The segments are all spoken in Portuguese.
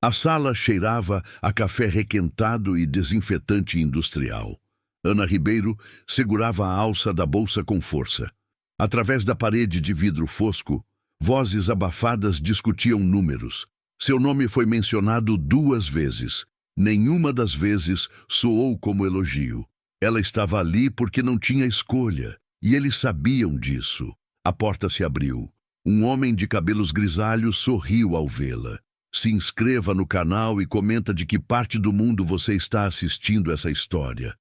A sala cheirava a café requentado e desinfetante industrial. Ana Ribeiro segurava a alça da bolsa com força. Através da parede de vidro fosco, vozes abafadas discutiam números. Seu nome foi mencionado 2 vezes. Nenhuma das vezes soou como elogio. Ela estava ali porque não tinha escolha, e eles sabiam disso. A porta se abriu. Um homem de cabelos grisalhos sorriu ao vê-la. Se inscreva no canal e comenta de que parte do mundo você está assistindo essa história.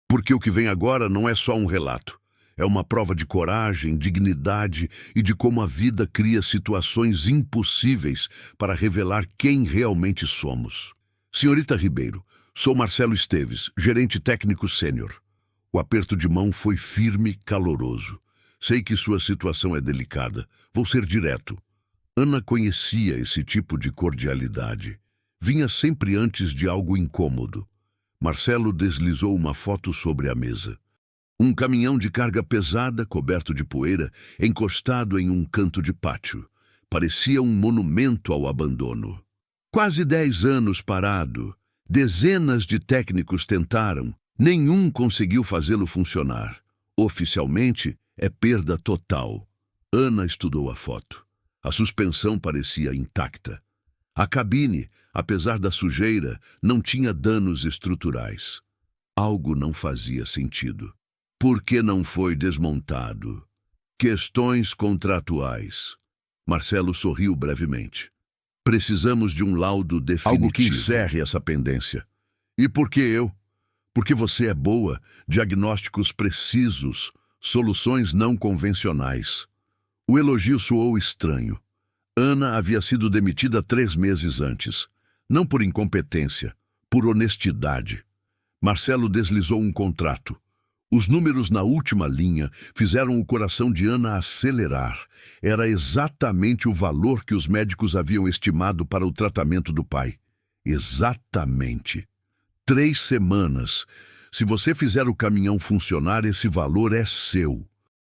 Porque o que vem agora não é só um relato. É uma prova de coragem, dignidade e de como a vida cria situações impossíveis para revelar quem realmente somos. Senhorita Ribeiro, sou Marcelo Esteves, gerente técnico sênior. O aperto de mão foi firme, caloroso. Sei que sua situação é delicada. Vou ser direto. Ana conhecia esse tipo de cordialidade. Vinha sempre antes de algo incômodo. Marcelo deslizou uma foto sobre a mesa. Um caminhão de carga pesada, coberto de poeira, encostado em um canto de pátio. Parecia um monumento ao abandono. Quase 10 anos parado. Dezenas de técnicos tentaram. Nenhum conseguiu fazê-lo funcionar. Oficialmente, é perda total. Ana estudou a foto. A suspensão parecia intacta. A cabine, apesar da sujeira, não tinha danos estruturais. Algo não fazia sentido. Por que não foi desmontado? Questões contratuais. Marcelo sorriu brevemente. Precisamos de um laudo definitivo. Algo que encerre essa pendência. E por que eu? Porque você é boa, diagnósticos precisos, soluções não convencionais. O elogio soou estranho. Ana havia sido demitida 3 meses antes. Não por incompetência, por honestidade. Marcelo deslizou um contrato. Os números na última linha fizeram o coração de Ana acelerar. Era exatamente o valor que os médicos haviam estimado para o tratamento do pai. Exatamente. 3 semanas. Se você fizer o caminhão funcionar, esse valor é seu.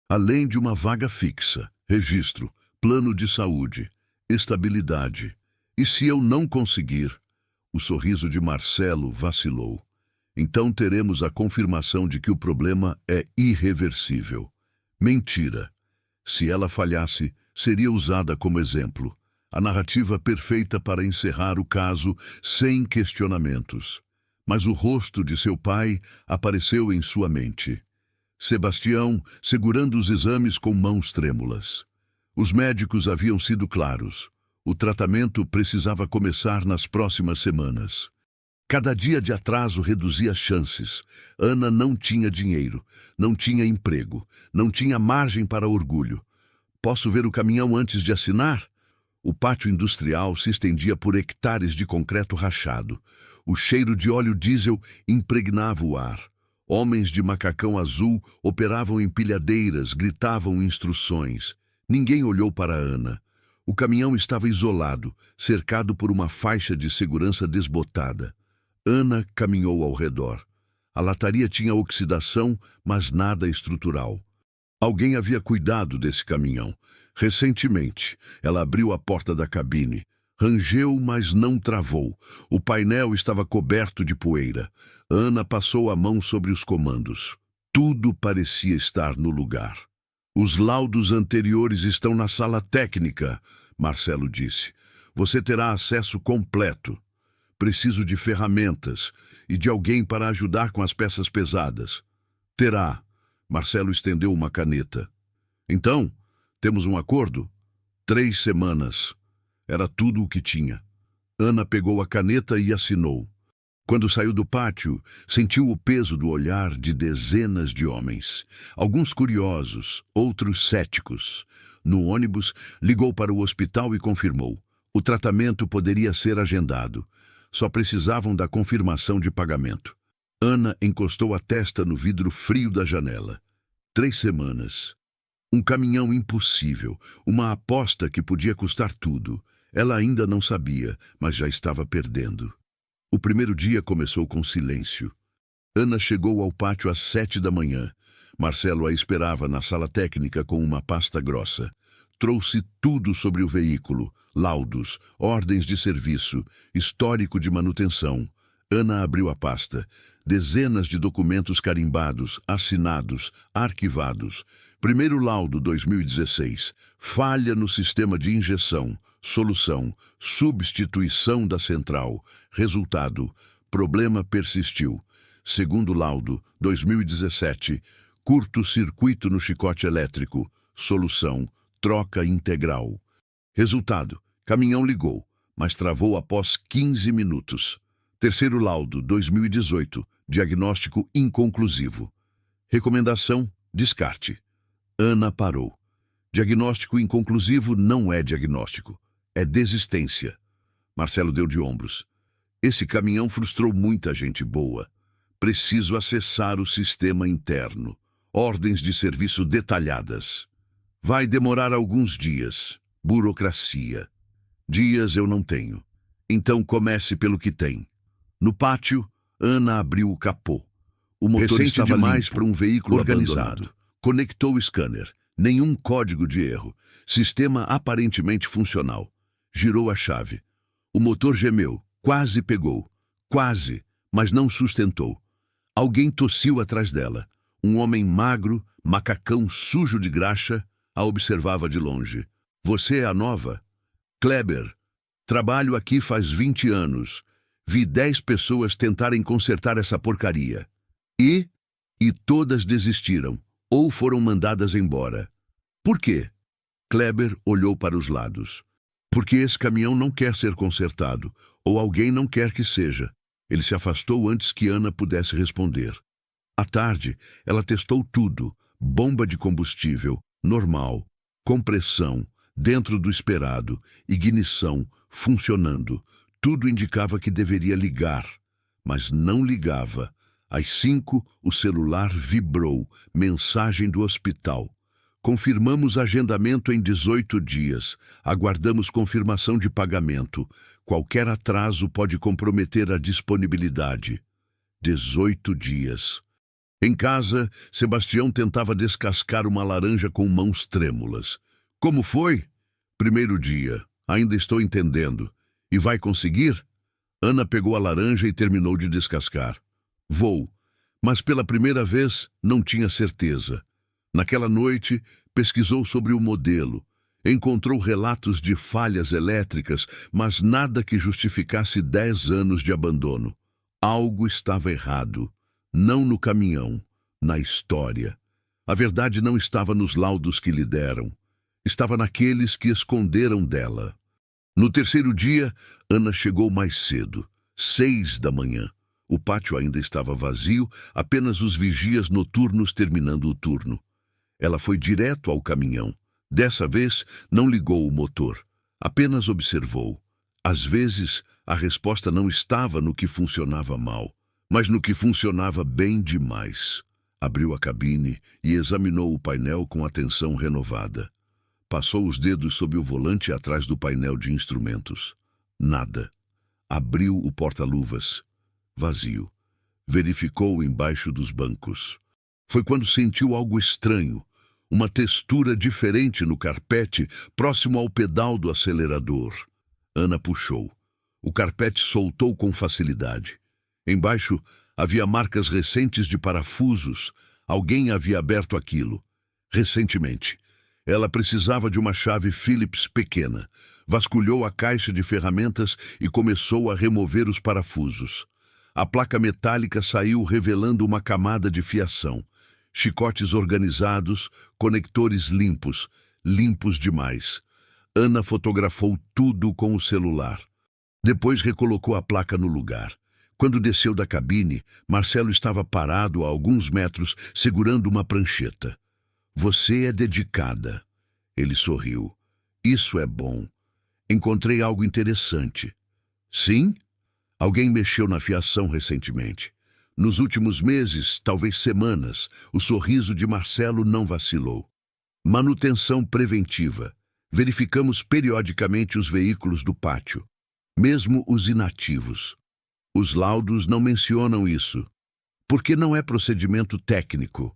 Além de uma vaga fixa, registro, plano de saúde, estabilidade. E se eu não conseguir? O sorriso de Marcelo vacilou. Então teremos a confirmação de que o problema é irreversível. Mentira. Se ela falhasse, seria usada como exemplo. A narrativa perfeita para encerrar o caso sem questionamentos. Mas o rosto de seu pai apareceu em sua mente. Sebastião segurando os exames com mãos trêmulas. Os médicos haviam sido claros. O tratamento precisava começar nas próximas semanas. Cada dia de atraso reduzia chances. Ana não tinha dinheiro, não tinha emprego, não tinha margem para orgulho. Posso ver o caminhão antes de assinar? O pátio industrial se estendia por hectares de concreto rachado. O cheiro de óleo diesel impregnava o ar. Homens de macacão azul operavam empilhadeiras, gritavam instruções. Ninguém olhou para Ana. O caminhão estava isolado, cercado por uma faixa de segurança desbotada. Ana caminhou ao redor. A lataria tinha oxidação, mas nada estrutural. Alguém havia cuidado desse caminhão. Recentemente, ela abriu a porta da cabine. Rangeu, mas não travou. O painel estava coberto de poeira. Ana passou a mão sobre os comandos. Tudo parecia estar no lugar. Os laudos anteriores estão na sala técnica, Marcelo disse. Você terá acesso completo. Preciso de ferramentas e de alguém para ajudar com as peças pesadas. Terá. Marcelo estendeu uma caneta. Então, temos um acordo? 3 semanas. Era tudo o que tinha. Ana pegou a caneta e assinou. Quando saiu do pátio, sentiu o peso do olhar de dezenas de homens. Alguns curiosos, outros céticos. No ônibus, ligou para o hospital e confirmou. O tratamento poderia ser agendado. Só precisavam da confirmação de pagamento. Ana encostou a testa no vidro frio da janela. 3 semanas. Um caminhão impossível, uma aposta que podia custar tudo. Ela ainda não sabia, mas já estava perdendo. O primeiro dia começou com silêncio. Ana chegou ao pátio às 7 da manhã. Marcelo a esperava na sala técnica com uma pasta grossa. Trouxe tudo sobre o veículo, laudos, ordens de serviço, histórico de manutenção. Ana abriu a pasta. Dezenas de documentos carimbados, assinados, arquivados. Primeiro laudo 2016. Falha no sistema de injeção. Solução: substituição da central. Resultado: problema persistiu. Segundo laudo 2017. Curto-circuito no chicote elétrico. Solução: troca integral. Resultado: caminhão ligou, mas travou após 15 minutos. Terceiro laudo 2018. Diagnóstico inconclusivo. Recomendação: descarte. Ana parou. Diagnóstico inconclusivo não é diagnóstico, é desistência. Marcelo deu de ombros. Esse caminhão frustrou muita gente boa. Preciso acessar o sistema interno. Ordens de serviço detalhadas. Vai demorar alguns dias. Burocracia. Dias eu não tenho. Então comece pelo que tem. No pátio, Ana abriu o capô. O motor estava demais para um veículo organizado. Conectou o scanner. Nenhum código de erro. Sistema aparentemente funcional. Girou a chave. O motor gemeu. Quase pegou. Quase, mas não sustentou. Alguém tossiu atrás dela. Um homem magro, macacão sujo de graxa, a observava de longe. Você é a nova? Kleber. Trabalho aqui faz 20 anos. Vi 10 pessoas tentarem consertar essa porcaria. E todas desistiram, ou foram mandadas embora. Por quê? Kleber olhou para os lados. Porque esse caminhão não quer ser consertado, ou alguém não quer que seja. Ele se afastou antes que Ana pudesse responder. À tarde, ela testou tudo. Bomba de combustível, normal. Compressão, dentro do esperado. Ignição, funcionando. Tudo indicava que deveria ligar, mas não ligava. Às 5, o celular vibrou. Mensagem do hospital. Confirmamos agendamento em 18 dias. Aguardamos confirmação de pagamento. Qualquer atraso pode comprometer a disponibilidade. 18 dias. Em casa, Sebastião tentava descascar uma laranja com mãos trêmulas. Como foi? Primeiro dia. Ainda estou entendendo. E vai conseguir? Ana pegou a laranja e terminou de descascar. Vou. Mas pela primeira vez não tinha certeza. Naquela noite, pesquisou sobre o modelo. Encontrou relatos de falhas elétricas, mas nada que justificasse 10 anos de abandono. Algo estava errado. Não no caminhão, na história. A verdade não estava nos laudos que lhe deram. Estava naqueles que esconderam dela. No terceiro dia, Ana chegou mais cedo, 6 da manhã. O pátio ainda estava vazio, apenas os vigias noturnos terminando o turno. Ela foi direto ao caminhão. Dessa vez, não ligou o motor, apenas observou. Às vezes, a resposta não estava no que funcionava mal, mas no que funcionava bem demais. Abriu a cabine e examinou o painel com atenção renovada. Passou os dedos sob o volante atrás do painel de instrumentos. Nada. Abriu o porta-luvas. Vazio. Verificou embaixo dos bancos. Foi quando sentiu algo estranho, uma textura diferente no carpete, próximo ao pedal do acelerador. Ana puxou. O carpete soltou com facilidade. Embaixo havia marcas recentes de parafusos. Alguém havia aberto aquilo. Recentemente. Ela precisava de uma chave Phillips pequena. Vasculhou a caixa de ferramentas e começou a remover os parafusos. A placa metálica saiu revelando uma camada de fiação. Chicotes organizados, conectores limpos, limpos demais. Ana fotografou tudo com o celular. Depois recolocou a placa no lugar. Quando desceu da cabine, Marcelo estava parado a alguns metros, segurando uma prancheta. Você é dedicada. Ele sorriu. Isso é bom. Encontrei algo interessante. Sim? Alguém mexeu na fiação recentemente. Nos últimos meses, talvez semanas, o sorriso de Marcelo não vacilou. Manutenção preventiva. Verificamos periodicamente os veículos do pátio, mesmo os inativos. Os laudos não mencionam isso, porque não é procedimento técnico.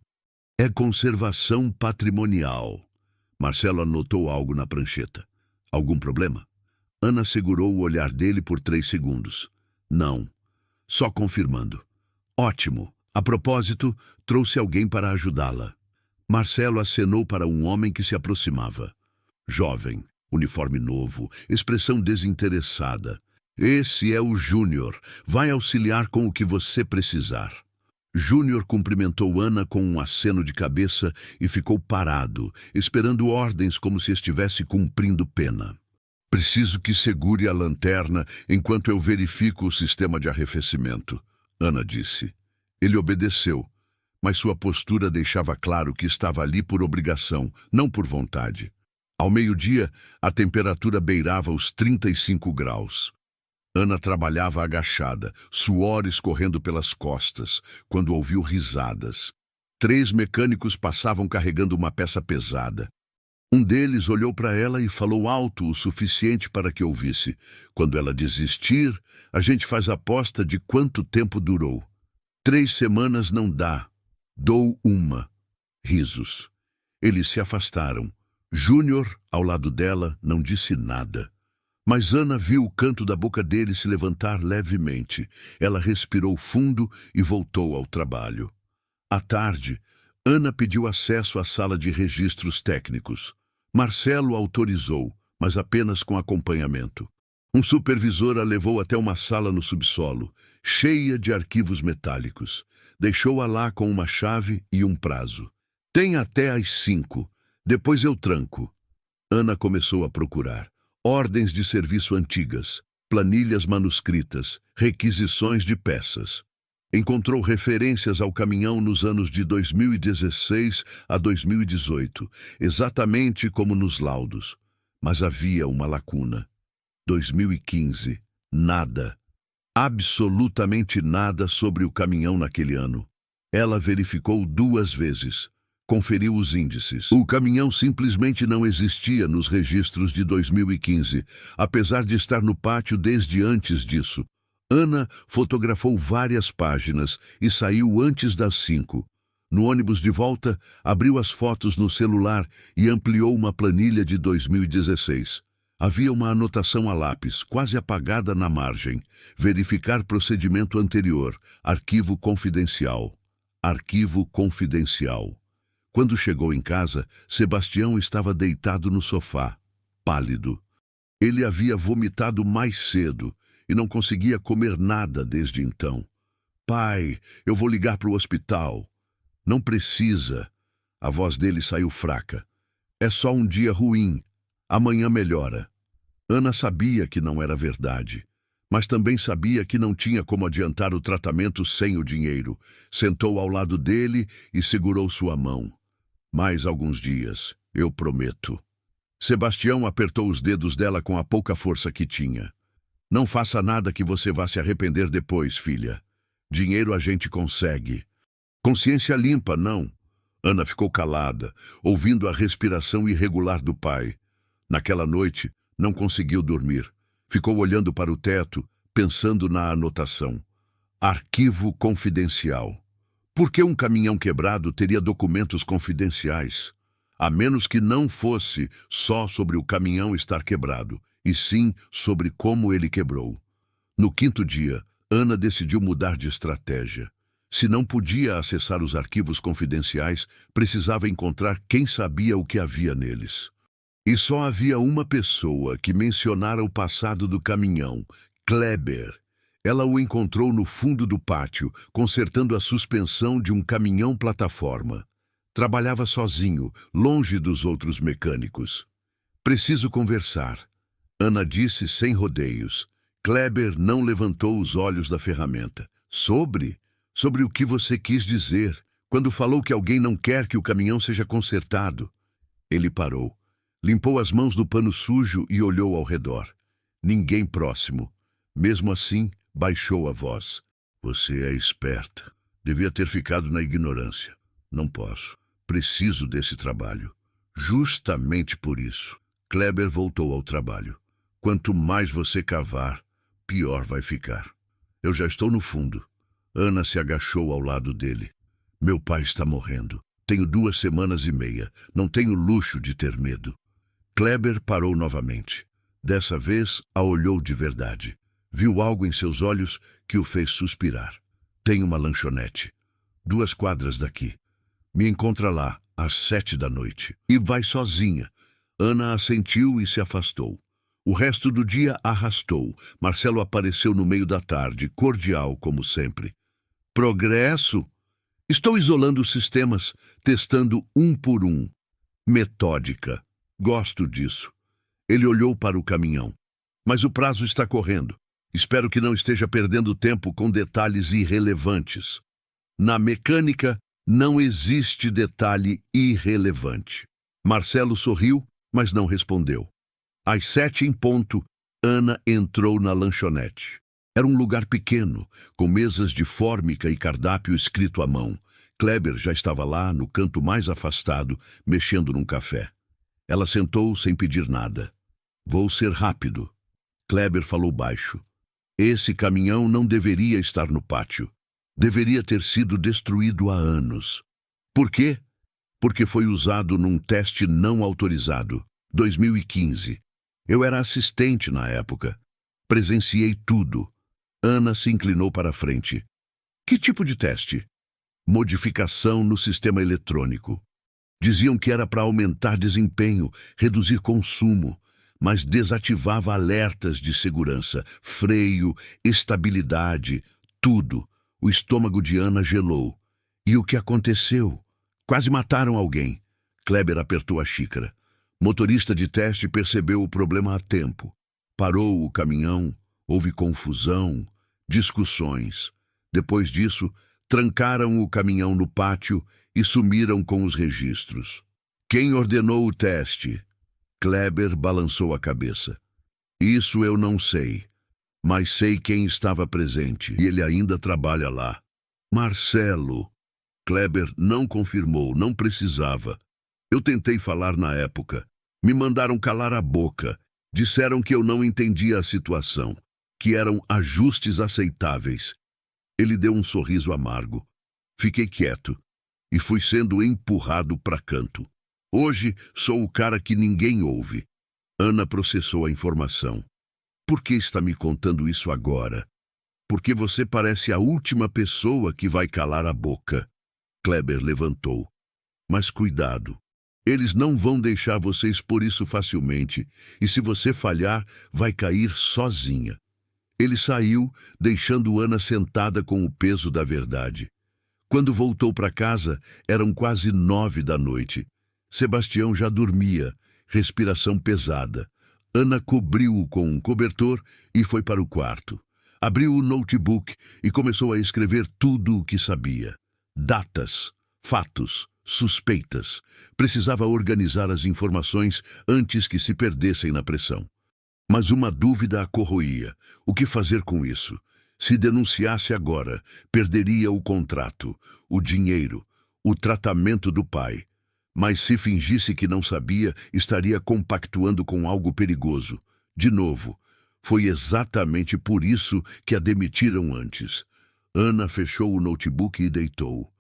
É conservação patrimonial. Marcelo anotou algo na prancheta. Algum problema? Ana segurou o olhar dele por 3 segundos. Não. Só confirmando. Ótimo. A propósito, trouxe alguém para ajudá-la. Marcelo acenou para um homem que se aproximava. Jovem, uniforme novo, expressão desinteressada. Esse é o Júnior. Vai auxiliar com o que você precisar. Júnior cumprimentou Ana com um aceno de cabeça e ficou parado, esperando ordens como se estivesse cumprindo pena. Preciso que segure a lanterna enquanto eu verifico o sistema de arrefecimento, Ana disse. Ele obedeceu, mas sua postura deixava claro que estava ali por obrigação, não por vontade. Ao meio-dia, a temperatura beirava os 35 graus. Ana trabalhava agachada, suor escorrendo pelas costas, quando ouviu risadas. 3 mecânicos passavam carregando uma peça pesada. Um deles olhou para ela e falou alto o suficiente para que ouvisse. Quando ela desistir, a gente faz aposta de quanto tempo durou. 3 semanas não dá. Dou uma. Risos. Eles se afastaram. Júnior, ao lado dela, não disse nada. Mas Ana viu o canto da boca dele se levantar levemente. Ela respirou fundo e voltou ao trabalho. À tarde, Ana pediu acesso à sala de registros técnicos. Marcelo autorizou, mas apenas com acompanhamento. Um supervisor a levou até uma sala no subsolo, cheia de arquivos metálicos. Deixou-a lá com uma chave e um prazo. Tem até às 5. Depois eu tranco. Ana começou a procurar. Ordens de serviço antigas, planilhas manuscritas, requisições de peças. Encontrou referências ao caminhão nos anos de 2016 a 2018, exatamente como nos laudos. Mas havia uma lacuna. 2015. Nada. Absolutamente nada sobre o caminhão naquele ano. Ela verificou 2 vezes. Conferiu os índices. O caminhão simplesmente não existia nos registros de 2015, apesar de estar no pátio desde antes disso. Ana fotografou várias páginas e saiu antes das 5. No ônibus de volta, abriu as fotos no celular e ampliou uma planilha de 2016. Havia uma anotação a lápis, quase apagada na margem. Verificar procedimento anterior. Arquivo confidencial. Arquivo confidencial. Quando chegou em casa, Sebastião estava deitado no sofá, pálido. Ele havia vomitado mais cedo e não conseguia comer nada desde então. Pai, eu vou ligar para o hospital. Não precisa. A voz dele saiu fraca. É só um dia ruim. Amanhã melhora. Ana sabia que não era verdade, mas também sabia que não tinha como adiantar o tratamento sem o dinheiro. Sentou ao lado dele e segurou sua mão. Mais alguns dias, eu prometo. Sebastião apertou os dedos dela com a pouca força que tinha. Não faça nada que você vá se arrepender depois, filha. Dinheiro a gente consegue. Consciência limpa, não. Ana ficou calada, ouvindo a respiração irregular do pai. Naquela noite, não conseguiu dormir. Ficou olhando para o teto, pensando na anotação. Arquivo confidencial. Por que um caminhão quebrado teria documentos confidenciais? A menos que não fosse só sobre o caminhão estar quebrado, e sim sobre como ele quebrou. No 5º dia, Ana decidiu mudar de estratégia. Se não podia acessar os arquivos confidenciais, precisava encontrar quem sabia o que havia neles. E só havia uma pessoa que mencionara o passado do caminhão, Kleber. Ela o encontrou no fundo do pátio, consertando a suspensão de um caminhão-plataforma. Trabalhava sozinho, longe dos outros mecânicos. Preciso conversar. Ana disse sem rodeios. Kleber não levantou os olhos da ferramenta. Sobre o que você quis dizer, quando falou que alguém não quer que o caminhão seja consertado. Ele parou. Limpou as mãos do pano sujo e olhou ao redor. Ninguém próximo. Mesmo assim, baixou a voz. Você é esperta. Devia ter ficado na ignorância. Não posso. Preciso desse trabalho. Justamente por isso. Kleber voltou ao trabalho. Quanto mais você cavar, pior vai ficar. Eu já estou no fundo. Ana se agachou ao lado dele. Meu pai está morrendo. Tenho 2 semanas e meia. Não tenho luxo de ter medo. Kleber parou novamente. Dessa vez, a olhou de verdade. Viu algo em seus olhos que o fez suspirar. Tem uma lanchonete. 2 quadras daqui. Me encontra lá, às 7 da noite. E vai sozinha. Ana assentiu e se afastou. O resto do dia arrastou. Marcelo apareceu no meio da tarde, cordial como sempre. Progresso? Estou isolando os sistemas, testando um por um. Metódica. Gosto disso. Ele olhou para o caminhão. Mas o prazo está correndo. Espero que não esteja perdendo tempo com detalhes irrelevantes. Na mecânica, não existe detalhe irrelevante. Marcelo sorriu, mas não respondeu. Às 7 em ponto, Ana entrou na lanchonete. Era um lugar pequeno, com mesas de fórmica e cardápio escrito à mão. Kleber já estava lá, no canto mais afastado, mexendo num café. Ela sentou sem pedir nada. Vou ser rápido. Kleber falou baixo. Esse caminhão não deveria estar no pátio. Deveria ter sido destruído há anos. Por quê? Porque foi usado num teste não autorizado, 2015. Eu era assistente na época. Presenciei tudo. Ana se inclinou para a frente. Que tipo de teste? Modificação no sistema eletrônico. Diziam que era para aumentar desempenho, reduzir consumo, mas desativava alertas de segurança, freio, estabilidade, tudo. O estômago de Ana gelou. E o que aconteceu? Quase mataram alguém. Kleber apertou a xícara. Motorista de teste percebeu o problema a tempo. Parou o caminhão, houve confusão, discussões. Depois disso, trancaram o caminhão no pátio e sumiram com os registros. Quem ordenou o teste? Kleber balançou a cabeça. Isso eu não sei, mas sei quem estava presente e ele ainda trabalha lá. Marcelo. Kleber não confirmou, não precisava. Eu tentei falar na época. Me mandaram calar a boca. Disseram que eu não entendia a situação, que eram ajustes aceitáveis. Ele deu um sorriso amargo. Fiquei quieto e fui sendo empurrado para canto. Hoje sou o cara que ninguém ouve. Ana processou a informação. Por que está me contando isso agora? Porque você parece a última pessoa que vai calar a boca. Kleber levantou. Mas cuidado. Eles não vão deixar você expor isso facilmente, e se você falhar, vai cair sozinha. Ele saiu, deixando Ana sentada com o peso da verdade. Quando voltou para casa, eram quase 9 da noite. Sebastião já dormia, respiração pesada. Ana cobriu-o com um cobertor e foi para o quarto. Abriu o notebook e começou a escrever tudo o que sabia. Datas, fatos, suspeitas. Precisava organizar as informações antes que se perdessem na pressão. Mas uma dúvida a corroía. O que fazer com isso? Se denunciasse agora, perderia o contrato, o dinheiro, o tratamento do pai. Mas se fingisse que não sabia, estaria compactuando com algo perigoso. De novo, foi exatamente por isso que a demitiram antes. Ana fechou o notebook e deitou.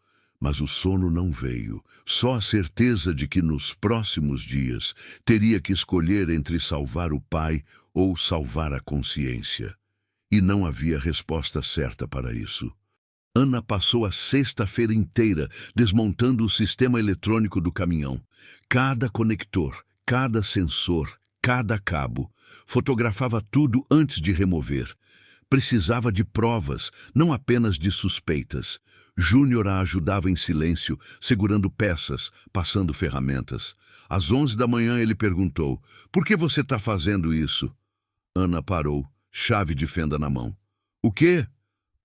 Mas o sono não veio. Só a certeza de que nos próximos dias teria que escolher entre salvar o pai ou salvar a consciência. E não havia resposta certa para isso. Ana passou a sexta-feira inteira desmontando o sistema eletrônico do caminhão. Cada conector, cada sensor, cada cabo. Fotografava tudo antes de remover. Precisava de provas, não apenas de suspeitas. Júnior a ajudava em silêncio, segurando peças, passando ferramentas. Às 11 da manhã ele perguntou, por que você está fazendo isso? Ana parou, chave de fenda na mão. O quê?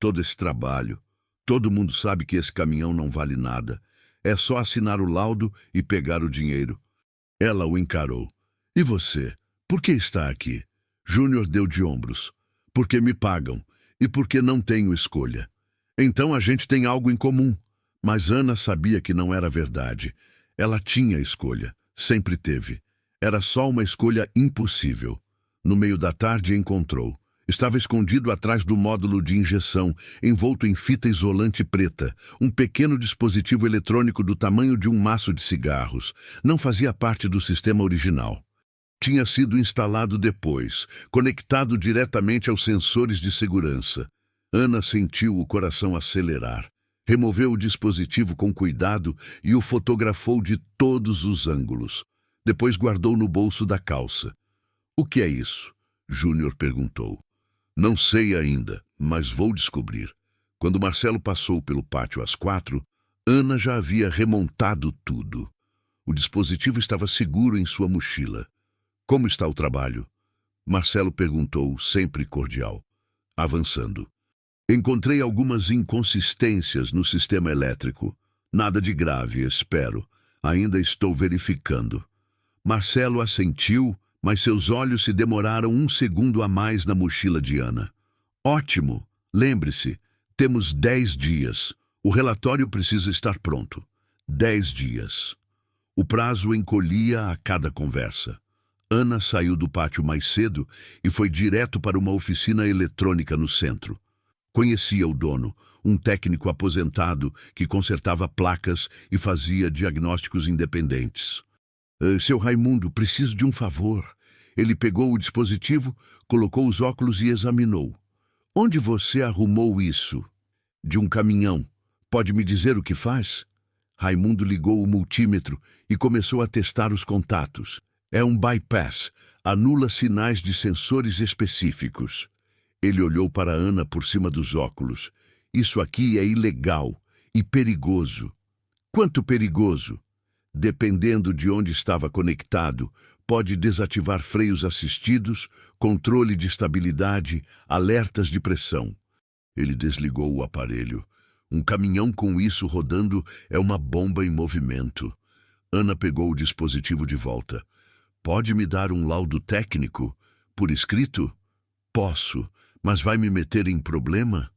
Todo esse trabalho. Todo mundo sabe que esse caminhão não vale nada. É só assinar o laudo e pegar o dinheiro. Ela o encarou. E você? Por que está aqui? Júnior deu de ombros. Porque me pagam e porque não tenho escolha. Então a gente tem algo em comum. Mas Ana sabia que não era verdade. Ela tinha escolha. Sempre teve. Era só uma escolha impossível. No meio da tarde encontrou. Estava escondido atrás do módulo de injeção, envolto em fita isolante preta, um pequeno dispositivo eletrônico do tamanho de um maço de cigarros. Não fazia parte do sistema original. Tinha sido instalado depois, conectado diretamente aos sensores de segurança. Ana sentiu o coração acelerar. Removeu o dispositivo com cuidado e o fotografou de todos os ângulos. Depois guardou no bolso da calça. "O que é isso?" Júnior perguntou. "Não sei ainda, mas vou descobrir." Quando Marcelo passou pelo pátio às 4, Ana já havia remontado tudo. O dispositivo estava seguro em sua mochila. "Como está o trabalho?" Marcelo perguntou, sempre cordial. "Avançando. Encontrei algumas inconsistências no sistema elétrico. Nada de grave, espero. Ainda estou verificando." Marcelo assentiu, mas seus olhos se demoraram um segundo a mais na mochila de Ana. "Ótimo! Lembre-se, temos 10 dias. O relatório precisa estar pronto. 10 dias." O prazo encolhia a cada conversa. Ana saiu do pátio mais cedo e foi direto para uma oficina eletrônica no centro. Conhecia o dono, um técnico aposentado que consertava placas e fazia diagnósticos independentes. Seu Raimundo, preciso de um favor." Ele pegou o dispositivo, colocou os óculos e examinou. "Onde você arrumou isso?" "De um caminhão. Pode me dizer o que faz?" Raimundo ligou o multímetro e começou a testar os contatos. "É um bypass. Anula sinais de sensores específicos." Ele olhou para Ana por cima dos óculos. "Isso aqui é ilegal e perigoso." "Quanto perigoso?" "Dependendo de onde estava conectado, pode desativar freios assistidos, controle de estabilidade, alertas de pressão." Ele desligou o aparelho. "Um caminhão com isso rodando é uma bomba em movimento." Ana pegou o dispositivo de volta. "Pode me dar um laudo técnico? Por escrito?" "Posso, mas vai me meter em problema?"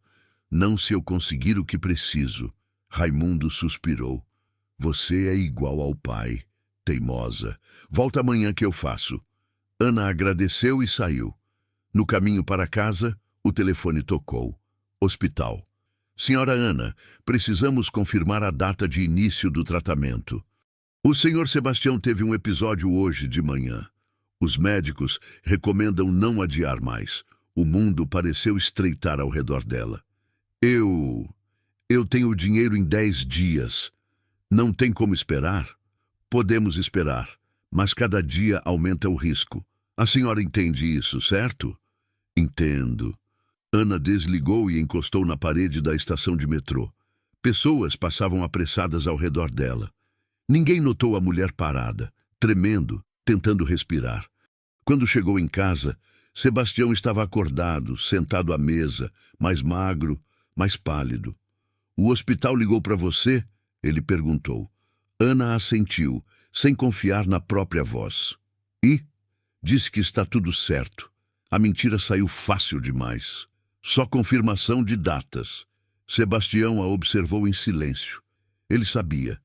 "Não, se eu conseguir o que preciso." Raimundo suspirou. "Você é igual ao pai, teimosa. Volta amanhã que eu faço." Ana agradeceu e saiu. No caminho para casa, o telefone tocou. Hospital. "Senhora Ana, precisamos confirmar a data de início do tratamento." "O senhor Sebastião teve um episódio hoje de manhã. Os médicos recomendam não adiar mais." O mundo pareceu estreitar ao redor dela. Eu tenho dinheiro em 10 dias. Não tem como esperar?" "Podemos esperar, mas cada dia aumenta o risco. A senhora entende isso, certo?" "Entendo." Ana desligou e encostou na parede da estação de metrô. Pessoas passavam apressadas ao redor dela. Ninguém notou a mulher parada, tremendo, tentando respirar. Quando chegou em casa, Sebastião estava acordado, sentado à mesa, mais magro, mais pálido. "O hospital ligou para você?" ele perguntou. Ana assentiu, sem confiar na própria voz. "E?" "Disse que está tudo certo." A mentira saiu fácil demais. Só confirmação de datas. Sebastião a observou em silêncio. Ele sabia.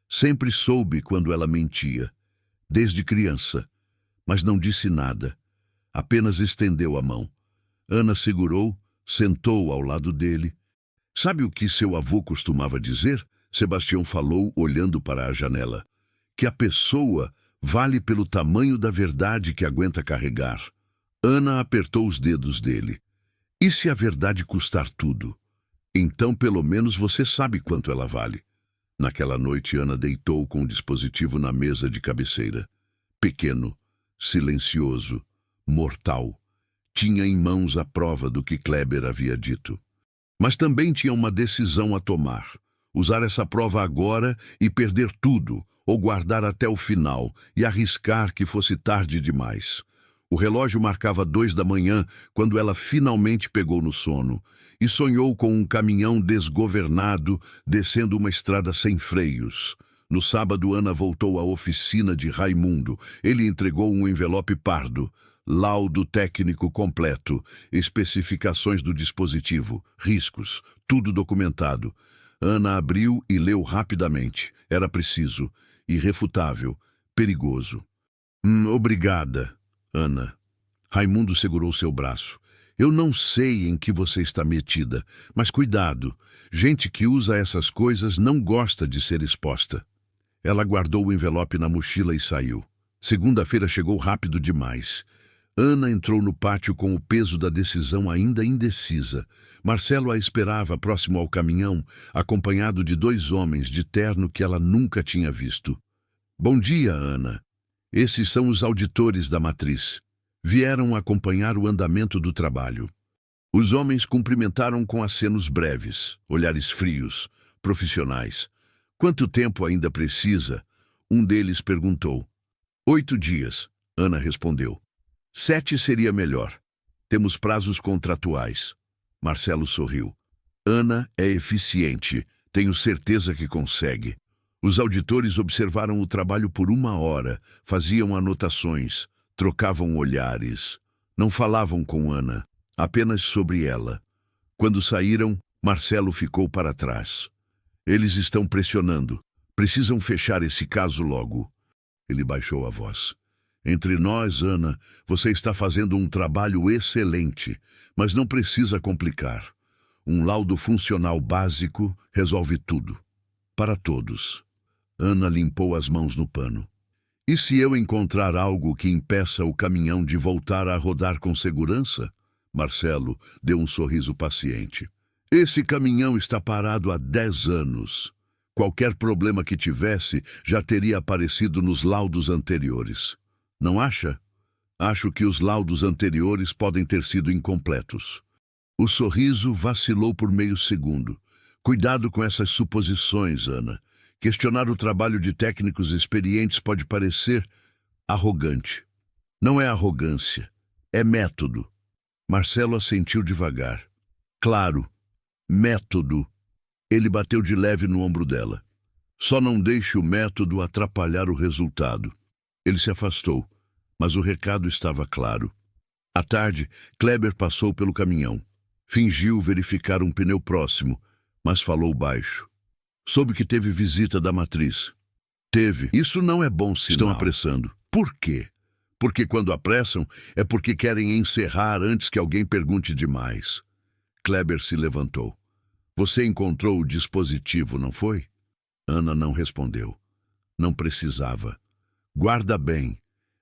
Sempre soube quando ela mentia. Desde criança. Mas não disse nada. Apenas estendeu a mão. Ana segurou, sentou ao lado dele. "Sabe o que seu avô costumava dizer?" Sebastião falou, olhando para a janela. "Que a pessoa vale pelo tamanho da verdade que aguenta carregar." Ana apertou os dedos dele. "E se a verdade custar tudo? Então pelo menos você sabe quanto ela vale." Naquela noite, Ana deitou com o dispositivo na mesa de cabeceira. Pequeno, silencioso, mortal. Tinha em mãos a prova do que Kleber havia dito. Mas também tinha uma decisão a tomar. Usar essa prova agora e perder tudo, ou guardar até o final e arriscar que fosse tarde demais. O relógio marcava 2 da manhã quando ela finalmente pegou no sono e sonhou com um caminhão desgovernado descendo uma estrada sem freios. No sábado, Ana voltou à oficina de Raimundo. Ele entregou um envelope pardo. Laudo técnico completo, especificações do dispositivo, riscos, tudo documentado. Ana abriu e leu rapidamente. Era preciso, irrefutável, perigoso. Obrigada, Ana." Raimundo segurou seu braço. Eu não sei em que você está metida, mas cuidado. Gente que usa essas coisas não gosta de ser exposta. Ela guardou o envelope na mochila e saiu. Segunda-feira chegou rápido demais. Ana entrou no pátio com o peso da decisão ainda indecisa. Marcelo a esperava próximo ao caminhão, acompanhado de 2 homens de terno que ela nunca tinha visto. Bom dia, Ana. Esses são os auditores da matriz. Vieram acompanhar o andamento do trabalho. Os homens cumprimentaram com acenos breves, olhares frios, profissionais. Quanto tempo ainda precisa? Um deles perguntou. 8 dias, Ana respondeu. 7 seria melhor. Temos prazos contratuais. Marcelo sorriu. Ana é eficiente. Tenho certeza que consegue. Os auditores observaram o trabalho por 1 hora, faziam anotações, trocavam olhares. Não falavam com Ana, apenas sobre ela. Quando saíram, Marcelo ficou para trás. Eles estão pressionando. Precisam fechar esse caso logo. Ele baixou a voz. Entre nós, Ana, você está fazendo um trabalho excelente, mas não precisa complicar. Um laudo funcional básico resolve tudo. Para todos. Ana limpou as mãos no pano. E se eu encontrar algo que impeça o caminhão de voltar a rodar com segurança? Marcelo deu um sorriso paciente. Esse caminhão está parado há 10 anos. Qualquer problema que tivesse já teria aparecido nos laudos anteriores. Não acha? Acho que os laudos anteriores podem ter sido incompletos. O sorriso vacilou por meio segundo. Cuidado com essas suposições, Ana. Questionar o trabalho de técnicos experientes pode parecer arrogante. Não é arrogância, é método. Marcelo assentiu devagar. Claro, método. Ele bateu de leve no ombro dela. Só não deixe o método atrapalhar o resultado. Ele se afastou, mas o recado estava claro. À tarde, Kleber passou pelo caminhão. Fingiu verificar um pneu próximo, mas falou baixo. Soube que teve visita da matriz. Teve. Isso não é bom sinal. Estão apressando. Por quê? Porque quando apressam é porque querem encerrar antes que alguém pergunte demais. Kleber se levantou. Você encontrou o dispositivo, não foi? Ana não respondeu. Não precisava. Guarda bem.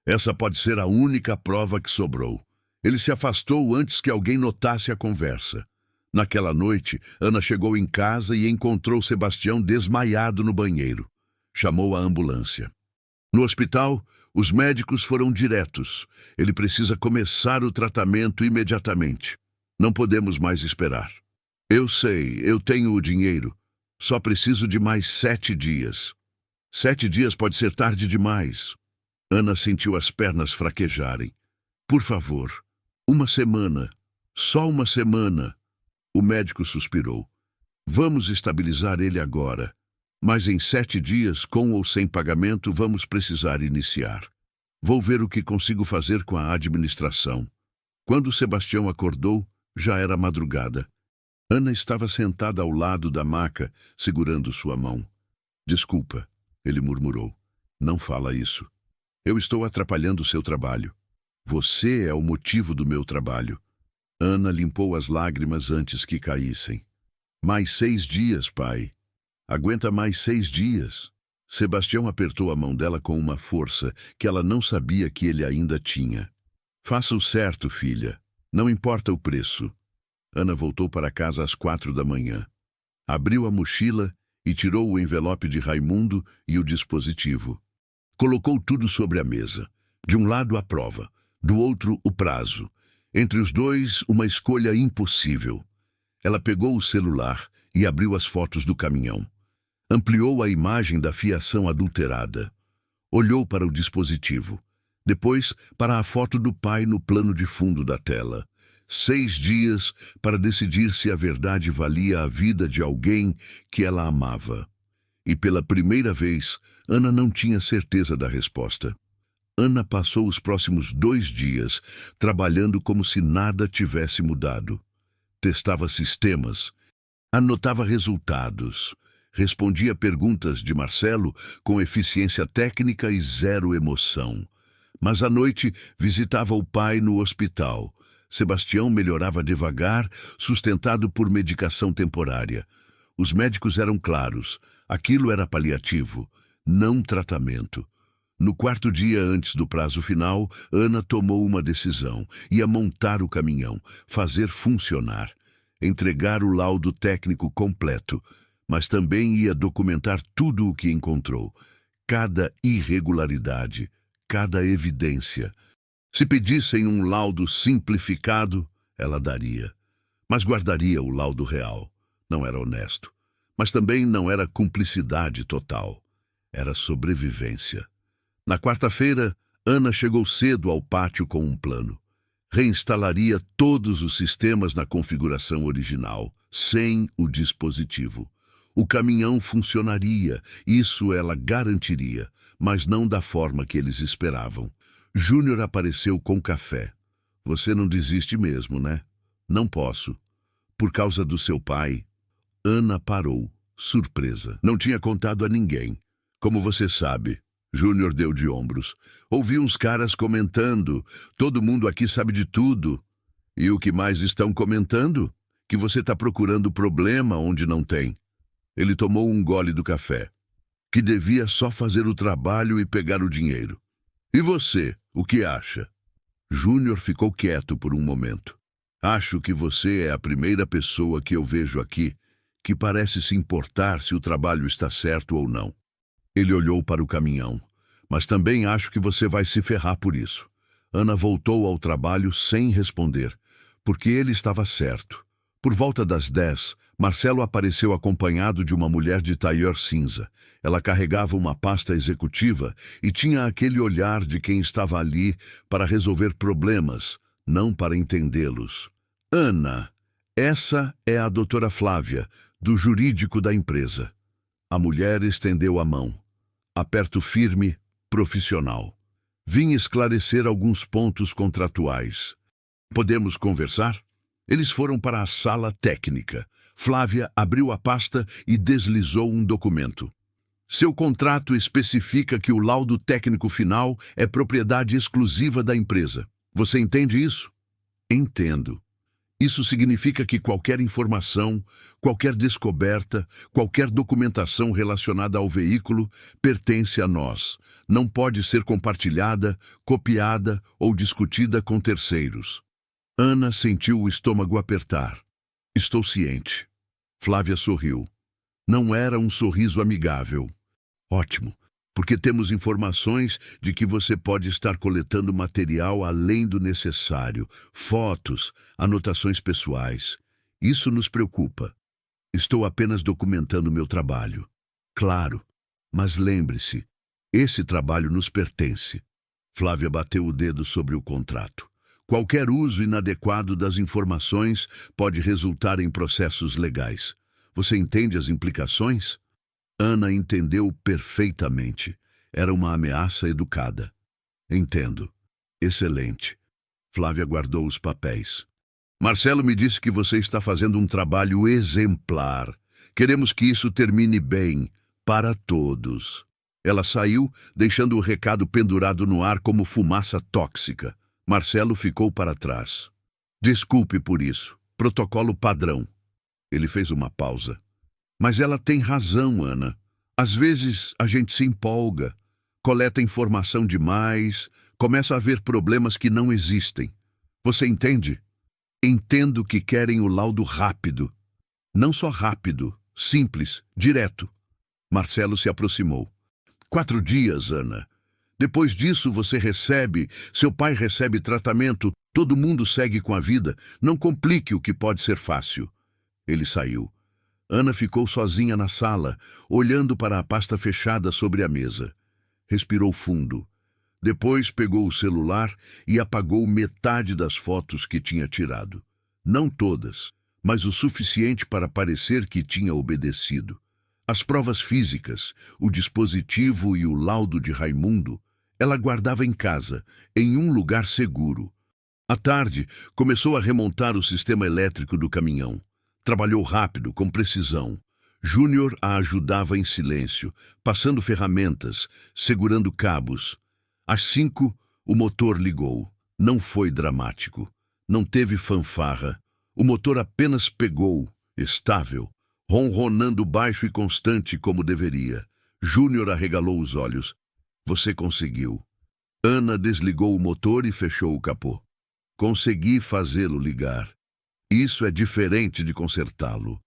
Essa pode ser a única prova que sobrou. Ele se afastou antes que alguém notasse a conversa. Naquela noite, Ana chegou em casa e encontrou Sebastião desmaiado no banheiro. Chamou a ambulância. No hospital, os médicos foram diretos. Ele precisa começar o tratamento imediatamente. Não podemos mais esperar. Eu sei, eu tenho o dinheiro. Só preciso de mais 7 dias. 7 dias pode ser tarde demais. Ana sentiu as pernas fraquejarem. Por favor, 1 semana. Só 1 semana. O médico suspirou. Vamos estabilizar ele agora. Mas em 7 dias, com ou sem pagamento, vamos precisar iniciar. Vou ver o que consigo fazer com a administração. Quando Sebastião acordou, já era madrugada. Ana estava sentada ao lado da maca, segurando sua mão. Desculpa, ele murmurou. Não fala isso. Eu estou atrapalhando seu trabalho. Você é o motivo do meu trabalho. Ana limpou as lágrimas antes que caíssem. Mais 6 dias, pai. Aguenta mais 6 dias. Sebastião apertou a mão dela com uma força que ela não sabia que ele ainda tinha. Faça o certo, filha. Não importa o preço. Ana voltou para casa às 4 da manhã. Abriu a mochila e tirou o envelope de Raimundo e o dispositivo. Colocou tudo sobre a mesa. De um lado a prova, do outro o prazo. Entre os dois, uma escolha impossível. Ela pegou o celular e abriu as fotos do caminhão. Ampliou a imagem da fiação adulterada. Olhou para o dispositivo. Depois, para a foto do pai no plano de fundo da tela. 6 dias para decidir se a verdade valia a vida de alguém que ela amava. E pela primeira vez, Ana não tinha certeza da resposta. Ana passou os próximos 2 dias trabalhando como se nada tivesse mudado. Testava sistemas, anotava resultados, respondia perguntas de Marcelo com eficiência técnica e zero emoção. Mas à noite visitava o pai no hospital, Sebastião melhorava devagar, sustentado por medicação temporária. Os médicos eram claros. Aquilo era paliativo, não tratamento. No quarto dia antes do prazo final, Ana tomou uma decisão. Ia montar o caminhão, fazer funcionar, entregar o laudo técnico completo, mas também ia documentar tudo o que encontrou. Cada irregularidade, cada evidência. Se pedissem um laudo simplificado, ela daria. Mas guardaria o laudo real. Não era honesto. Mas também não era cumplicidade total. Era sobrevivência. Na quarta-feira, Ana chegou cedo ao pátio com um plano. Reinstalaria todos os sistemas na configuração original, sem o dispositivo. O caminhão funcionaria, isso ela garantiria, mas não da forma que eles esperavam. Júnior apareceu com café. Você não desiste mesmo, né? Não posso. Por causa do seu pai. Ana parou, surpresa. Não tinha contado a ninguém. Como você sabe, Júnior deu de ombros. Ouvi uns caras comentando. Todo mundo aqui sabe de tudo. E o que mais estão comentando? Que você está procurando problema onde não tem. Ele tomou um gole do café. Que devia só fazer o trabalho e pegar o dinheiro. E você, o que acha? Júnior ficou quieto por um momento. Acho que você é a primeira pessoa que eu vejo aqui que parece se importar se o trabalho está certo ou não. Ele olhou para o caminhão. Mas também acho que você vai se ferrar por isso. Ana voltou ao trabalho sem responder, porque ele estava certo. Por volta das 10, Marcelo apareceu acompanhado de uma mulher de taier cinza. Ela carregava uma pasta executiva e tinha aquele olhar de quem estava ali para resolver problemas, não para entendê-los. Ana, essa é a doutora Flávia, do jurídico da empresa. A mulher estendeu a mão. Aperto firme, profissional. Vim esclarecer alguns pontos contratuais. Podemos conversar? Eles foram para a sala técnica. Flávia abriu a pasta e deslizou um documento. Seu contrato especifica que o laudo técnico final é propriedade exclusiva da empresa. Você entende isso? Entendo. Isso significa que qualquer informação, qualquer descoberta, qualquer documentação relacionada ao veículo pertence a nós. Não pode ser compartilhada, copiada ou discutida com terceiros. Ana sentiu o estômago apertar. Estou ciente. Flávia sorriu. Não era um sorriso amigável. Ótimo, porque temos informações de que você pode estar coletando material além do necessário, fotos, anotações pessoais. Isso nos preocupa. Estou apenas documentando meu trabalho. Claro, mas lembre-se, esse trabalho nos pertence. Flávia bateu o dedo sobre o contrato. Qualquer uso inadequado das informações pode resultar em processos legais. Você entende as implicações? Ana entendeu perfeitamente. Era uma ameaça educada. Entendo. Excelente. Flávia guardou os papéis. Marcelo me disse que você está fazendo um trabalho exemplar. Queremos que isso termine bem, para todos. Ela saiu, deixando o recado pendurado no ar como fumaça tóxica. Marcelo ficou para trás. Desculpe por isso. Protocolo padrão. Ele fez uma pausa. Mas ela tem razão, Ana. Às vezes a gente se empolga, coleta informação demais, começa a ver problemas que não existem. Você entende? Entendo que querem o laudo rápido. Não só rápido, simples, direto. Marcelo se aproximou. 4 dias, Ana. Depois disso você recebe, seu pai recebe tratamento, todo mundo segue com a vida. Não complique o que pode ser fácil. Ele saiu. Ana ficou sozinha na sala, olhando para a pasta fechada sobre a mesa. Respirou fundo. Depois pegou o celular e apagou metade das fotos que tinha tirado. Não todas, mas o suficiente para parecer que tinha obedecido. As provas físicas, o dispositivo e o laudo de Raimundo, ela guardava em casa, em um lugar seguro. À tarde, começou a remontar o sistema elétrico do caminhão. Trabalhou rápido, com precisão. Júnior a ajudava em silêncio, passando ferramentas, segurando cabos. Às 5, o motor ligou. Não foi dramático. Não teve fanfarra. O motor apenas pegou, estável, ronronando baixo e constante como deveria. Júnior arregalou os olhos. Você conseguiu. Ana desligou o motor e fechou o capô. Consegui fazê-lo ligar. Isso é diferente de consertá-lo.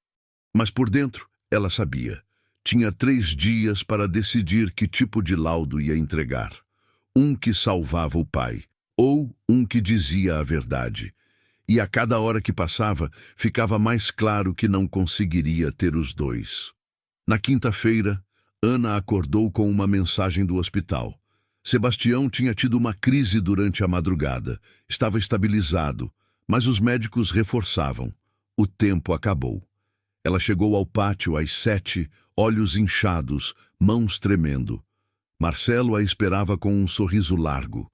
Mas por dentro, ela sabia. Tinha 3 dias para decidir que tipo de laudo ia entregar. Um que salvava o pai, ou um que dizia a verdade. E a cada hora que passava, ficava mais claro que não conseguiria ter os dois. Na quinta-feira, Ana acordou com uma mensagem do hospital. Sebastião tinha tido uma crise durante a madrugada. Estava estabilizado, mas os médicos reforçavam. O tempo acabou. Ela chegou ao pátio às 7, olhos inchados, mãos tremendo. Marcelo a esperava com um sorriso largo.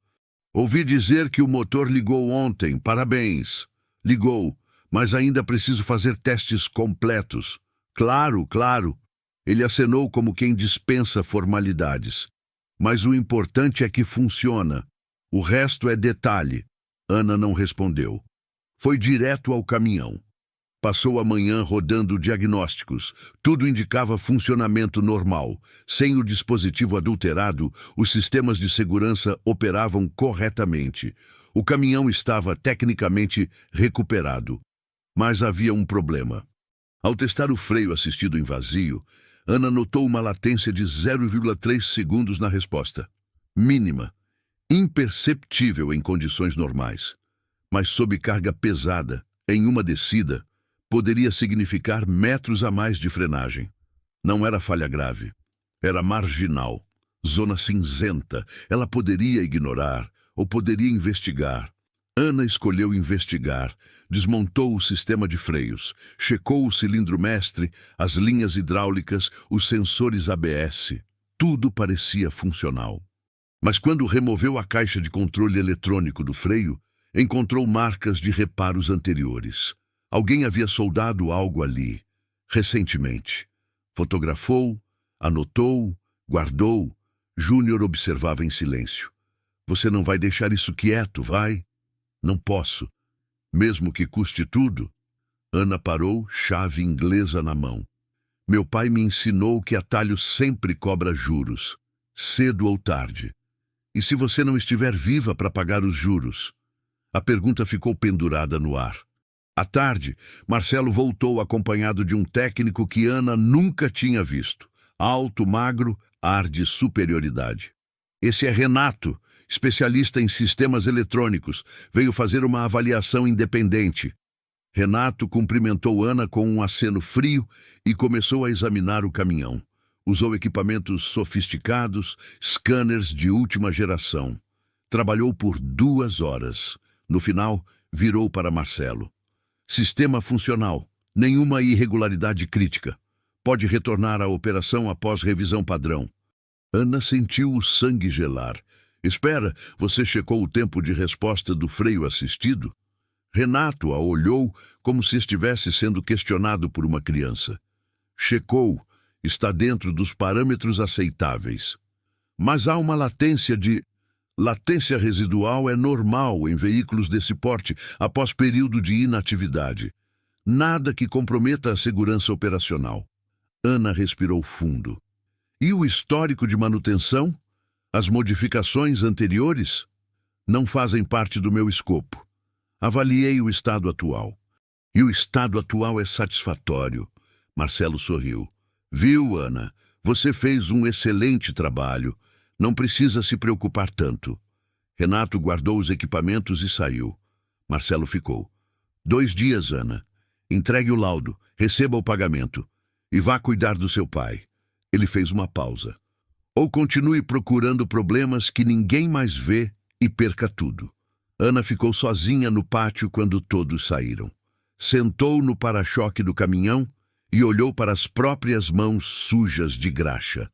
Ouvi dizer que o motor ligou ontem. Parabéns. Ligou, mas ainda preciso fazer testes completos. Claro, claro. Ele acenou como quem dispensa formalidades. Mas o importante é que funciona. O resto é detalhe. Ana não respondeu. Foi direto ao caminhão. Passou a manhã rodando diagnósticos. Tudo indicava funcionamento normal. Sem o dispositivo adulterado, os sistemas de segurança operavam corretamente. O caminhão estava tecnicamente recuperado. Mas havia um problema. Ao testar o freio assistido em vazio, Ana notou uma latência de 0,3 segundos na resposta. Mínima. Imperceptível em condições normais. Mas sob carga pesada, em uma descida, poderia significar metros a mais de frenagem. Não era falha grave. Era marginal. Zona cinzenta. Ela poderia ignorar ou poderia investigar. Ana escolheu investigar. Desmontou o sistema de freios. Checou o cilindro mestre, as linhas hidráulicas, os sensores ABS. Tudo parecia funcional. Mas quando removeu a caixa de controle eletrônico do freio, encontrou marcas de reparos anteriores. Alguém havia soldado algo ali, recentemente. Fotografou, anotou, guardou. Júnior observava em silêncio. Você não vai deixar isso quieto, vai? Não posso. Mesmo que custe tudo. Ana parou, chave inglesa na mão. Meu pai me ensinou que atalho sempre cobra juros, cedo ou tarde. E se você não estiver viva para pagar os juros? A pergunta ficou pendurada no ar. À tarde, Marcelo voltou acompanhado de um técnico que Ana nunca tinha visto. Alto, magro, ar de superioridade. Esse é Renato, especialista em sistemas eletrônicos. Veio fazer uma avaliação independente. Renato cumprimentou Ana com um aceno frio e começou a examinar o caminhão. Usou equipamentos sofisticados, scanners de última geração. Trabalhou por 2 horas. No final, virou para Marcelo. Sistema funcional. Nenhuma irregularidade crítica. Pode retornar à operação após revisão padrão. Ana sentiu o sangue gelar. Espera, você checou o tempo de resposta do freio assistido? Renato a olhou como se estivesse sendo questionado por uma criança. Checou. Está dentro dos parâmetros aceitáveis. Mas há uma latência de... Latência residual é normal em veículos desse porte após período de inatividade. Nada que comprometa a segurança operacional. Ana respirou fundo. E o histórico de manutenção? As modificações anteriores? Não fazem parte do meu escopo. Avaliei o estado atual. E o estado atual é satisfatório. Marcelo sorriu. Viu, Ana? Você fez um excelente trabalho. Não precisa se preocupar tanto. Renato guardou os equipamentos e saiu. Marcelo ficou. 2 dias, Ana. Entregue o laudo, receba o pagamento. E vá cuidar do seu pai. Ele fez uma pausa. Ou continue procurando problemas que ninguém mais vê e perca tudo. Ana ficou sozinha no pátio quando todos saíram. Sentou no para-choque do caminhão e olhou para as próprias mãos sujas de graxa.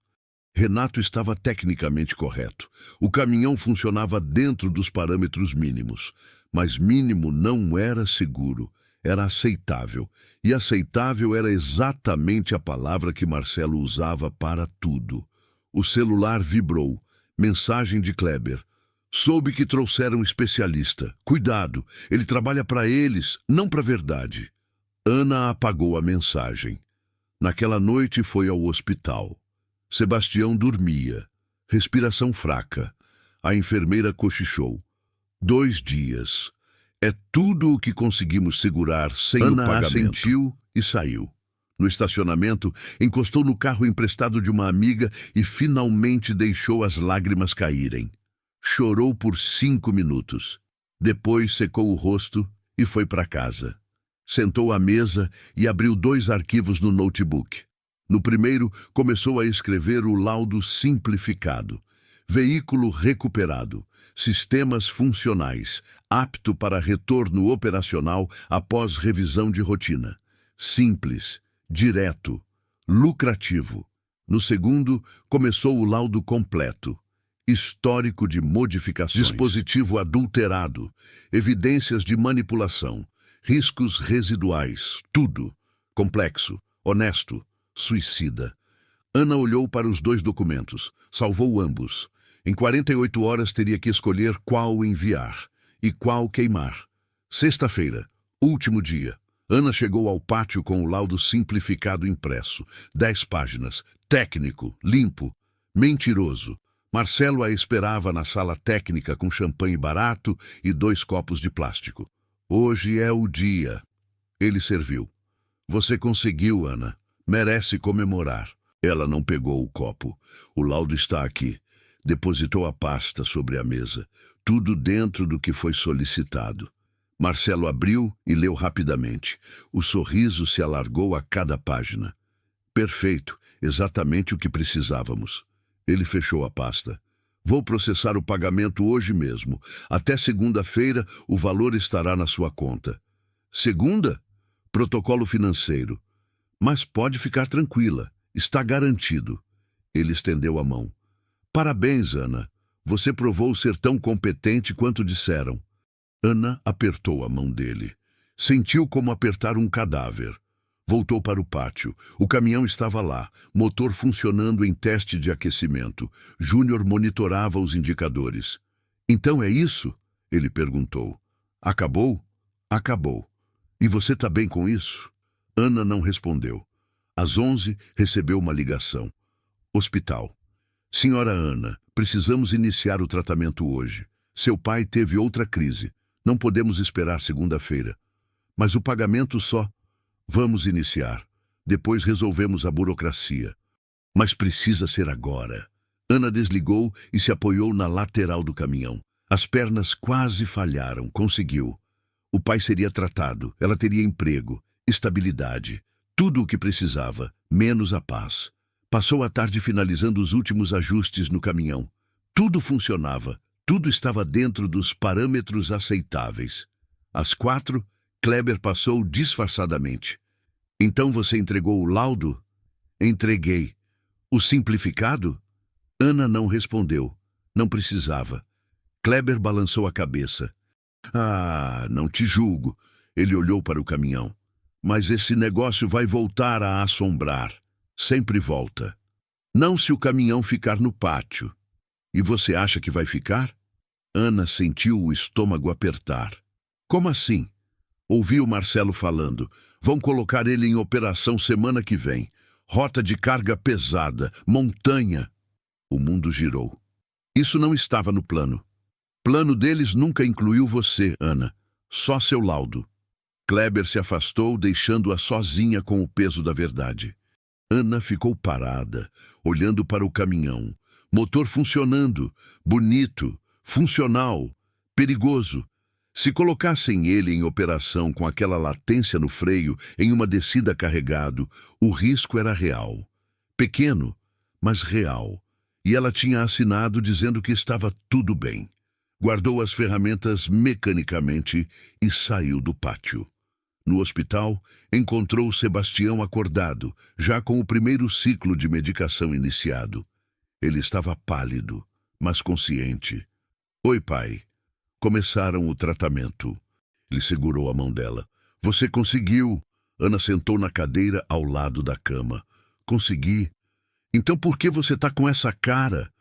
Renato estava tecnicamente correto. O caminhão funcionava dentro dos parâmetros mínimos. Mas mínimo não era seguro. Era aceitável. E aceitável era exatamente a palavra que Marcelo usava para tudo. O celular vibrou. Mensagem de Kleber. Soube que trouxeram um especialista. Cuidado, ele trabalha para eles, não para a verdade. Ana apagou a mensagem. Naquela noite foi ao hospital. Sebastião dormia. Respiração fraca. A enfermeira cochichou. 2 dias. É tudo o que conseguimos segurar sem o pagamento. Ana assentiu e saiu. No estacionamento, encostou no carro emprestado de uma amiga e finalmente deixou as lágrimas caírem. Chorou por 5 minutos. Depois secou o rosto e foi para casa. Sentou à mesa e abriu 2 arquivos no notebook. No primeiro, começou a escrever o laudo simplificado. Veículo recuperado. Sistemas funcionais. Apto para retorno operacional após revisão de rotina. Simples, direto, lucrativo. No segundo, começou o laudo completo. Histórico de modificações. Dispositivo adulterado. Evidências de manipulação. Riscos residuais. Tudo. Complexo, honesto, suicida. Ana olhou para os 2 documentos. Salvou ambos. Em 48 horas teria que escolher qual enviar e qual queimar. Sexta-feira, último dia. Ana chegou ao pátio com o laudo simplificado impresso. 10 páginas. Técnico, limpo, mentiroso. Marcelo a esperava na sala técnica com champanhe barato e 2 copos de plástico. Hoje é o dia. Ele serviu. Você conseguiu, Ana. Merece comemorar. Ela não pegou o copo. O laudo está aqui. Depositou a pasta sobre a mesa. Tudo dentro do que foi solicitado. Marcelo abriu e leu rapidamente. O sorriso se alargou a cada página. Perfeito, exatamente o que precisávamos. Ele fechou a pasta. Vou processar o pagamento hoje mesmo. Até segunda-feira, o valor estará na sua conta. Segunda? Protocolo financeiro. Mas pode ficar tranquila. Está garantido. Ele estendeu a mão. Parabéns, Ana. Você provou ser tão competente quanto disseram. Ana apertou a mão dele. Sentiu como apertar um cadáver. Voltou para o pátio. O caminhão estava lá, motor funcionando em teste de aquecimento. Júnior monitorava os indicadores. Então é isso? Ele perguntou. Acabou? Acabou. E você está bem com isso? Ana não respondeu. Às 11, recebeu uma ligação. Hospital. Senhora Ana, precisamos iniciar o tratamento hoje. Seu pai teve outra crise. Não podemos esperar segunda-feira. Mas o pagamento só... Vamos iniciar. Depois resolvemos a burocracia. Mas precisa ser agora. Ana desligou e se apoiou na lateral do caminhão. As pernas quase falharam. Conseguiu. O pai seria tratado. Ela teria emprego, estabilidade. Tudo o que precisava, menos a paz. Passou a tarde finalizando os últimos ajustes no caminhão. Tudo funcionava. Tudo estava dentro dos parâmetros aceitáveis. Às 4, Kleber passou disfarçadamente. Então você entregou o laudo? Entreguei. O simplificado? Ana não respondeu. Não precisava. Kleber balançou a cabeça. Ah, não te julgo. Ele olhou para o caminhão. Mas esse negócio vai voltar a assombrar. Sempre volta. Não se o caminhão ficar no pátio. E você acha que vai ficar? Ana sentiu o estômago apertar. Como assim? Ouviu Marcelo falando. Vão colocar ele em operação semana que vem. Rota de carga pesada, montanha. O mundo girou. Isso não estava no plano. Plano deles nunca incluiu você, Ana. Só seu laudo. Kleber se afastou, deixando-a sozinha com o peso da verdade. Ana ficou parada, olhando para o caminhão. Motor funcionando, bonito, funcional, perigoso. Se colocassem ele em operação com aquela latência no freio em uma descida carregado, o risco era real. Pequeno, mas real. E ela tinha assinado dizendo que estava tudo bem. Guardou as ferramentas mecanicamente e saiu do pátio. No hospital, encontrou Sebastião acordado, já com o primeiro ciclo de medicação iniciado. Ele estava pálido, mas consciente. Oi, pai. Começaram o tratamento. Ele segurou a mão dela. Você conseguiu. Ana sentou na cadeira ao lado da cama. Consegui. Então por que você está com essa cara?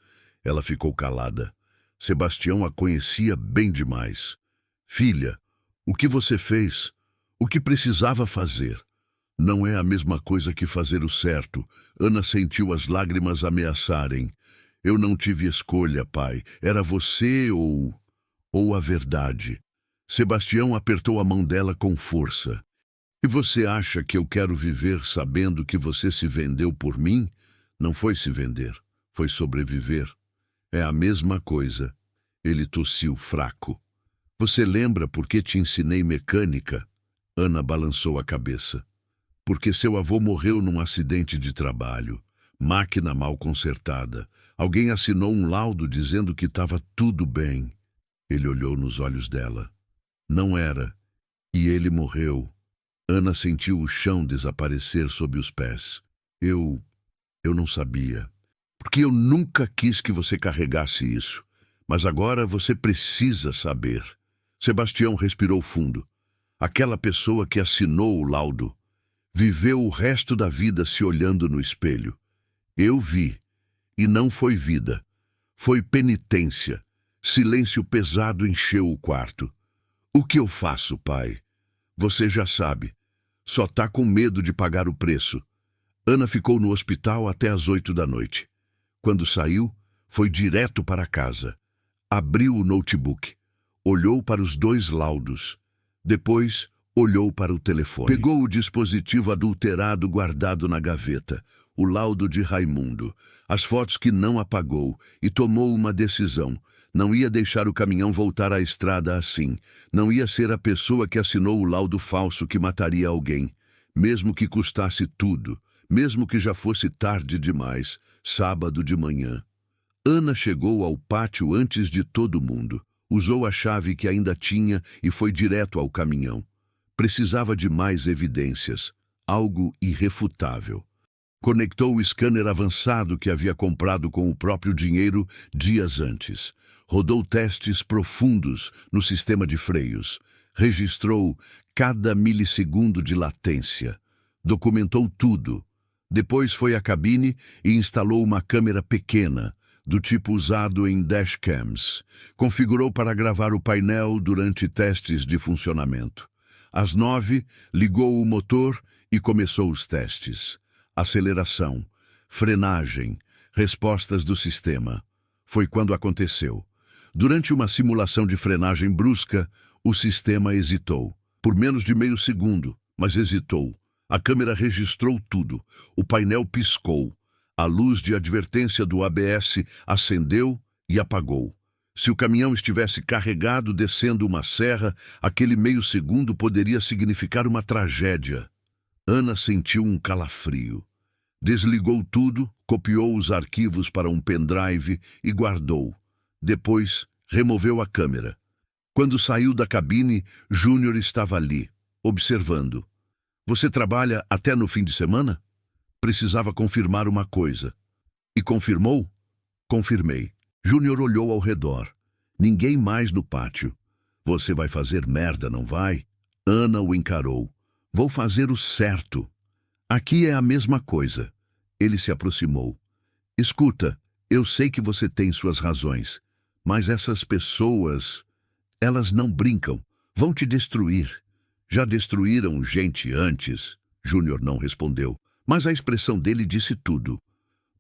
Ela ficou calada. Sebastião a conhecia bem demais. Filha, o que você fez? O que precisava fazer? Não é a mesma coisa que fazer o certo. Ana sentiu as lágrimas ameaçarem. Eu não tive escolha, pai. Era você ou a verdade. Sebastião apertou a mão dela com força. E você acha que eu quero viver sabendo que você se vendeu por mim? Não foi se vender, foi sobreviver. É a mesma coisa. Ele tossiu fraco. Você lembra por que te ensinei mecânica? Ana balançou a cabeça. Porque seu avô morreu num acidente de trabalho. Máquina mal consertada. Alguém assinou um laudo dizendo que estava tudo bem. Ele olhou nos olhos dela. Não era. E ele morreu. Ana sentiu o chão desaparecer sob os pés. Eu não sabia. Porque eu nunca quis que você carregasse isso. Mas agora você precisa saber. Sebastião respirou fundo. Aquela pessoa que assinou o laudo viveu o resto da vida se olhando no espelho. Eu vi. E não foi vida. Foi penitência. Silêncio pesado encheu o quarto. O que eu faço, pai? Você já sabe. Só tá com medo de pagar o preço. Ana ficou no hospital até às 8 da noite. Quando saiu, foi direto para casa. Abriu o notebook. Olhou para os 2 laudos. Depois, olhou para o telefone. Pegou o dispositivo adulterado guardado na gaveta, o laudo de Raimundo, as fotos que não apagou, e tomou uma decisão. Não ia deixar o caminhão voltar à estrada assim. Não ia ser a pessoa que assinou o laudo falso que mataria alguém. Mesmo que custasse tudo. Mesmo que já fosse tarde demais. Sábado de manhã. Ana chegou ao pátio antes de todo mundo. Usou a chave que ainda tinha e foi direto ao caminhão. Precisava de mais evidências. Algo irrefutável. Conectou o scanner avançado que havia comprado com o próprio dinheiro dias antes. Rodou testes profundos no sistema de freios. Registrou cada milissegundo de latência. Documentou tudo. Depois foi à cabine e instalou uma câmera pequena, do tipo usado em dashcams. Configurou para gravar o painel durante testes de funcionamento. Às 9, ligou o motor e começou os testes. Aceleração, frenagem, respostas do sistema. Foi quando aconteceu. Durante uma simulação de frenagem brusca, o sistema hesitou. Por menos de meio segundo, mas hesitou. A câmera registrou tudo. O painel piscou. A luz de advertência do ABS acendeu e apagou. Se o caminhão estivesse carregado descendo uma serra, aquele meio segundo poderia significar uma tragédia. Ana sentiu um calafrio. Desligou tudo, copiou os arquivos para um pendrive e guardou. Depois, removeu a câmera. Quando saiu da cabine, Júnior estava ali, observando. Você trabalha até no fim de semana? Precisava confirmar uma coisa. E confirmou? Confirmei. Júnior olhou ao redor. Ninguém mais no pátio. Você vai fazer merda, não vai? Ana o encarou. Vou fazer o certo. Aqui é a mesma coisa. Ele se aproximou. Escuta, eu sei que você tem suas razões. Mas essas pessoas, elas não brincam. Vão te destruir. Já destruíram gente antes? Júnior não respondeu, mas a expressão dele disse tudo.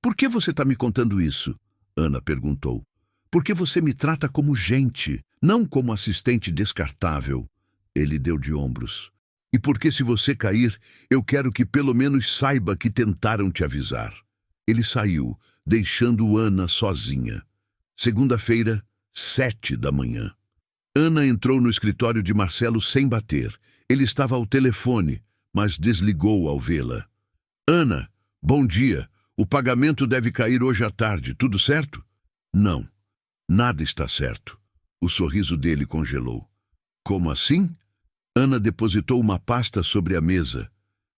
Por que você está me contando isso? Ana perguntou. Porque você me trata como gente, não como assistente descartável. Ele deu de ombros. E porque se você cair, eu quero que pelo menos saiba que tentaram te avisar. Ele saiu, deixando Ana sozinha. Segunda-feira, 7 da manhã. Ana entrou no escritório de Marcelo sem bater. Ele estava ao telefone, mas desligou ao vê-la. Ana, bom dia. O pagamento deve cair hoje à tarde, tudo certo? Não, nada está certo. O sorriso dele congelou. Como assim? Ana depositou uma pasta sobre a mesa.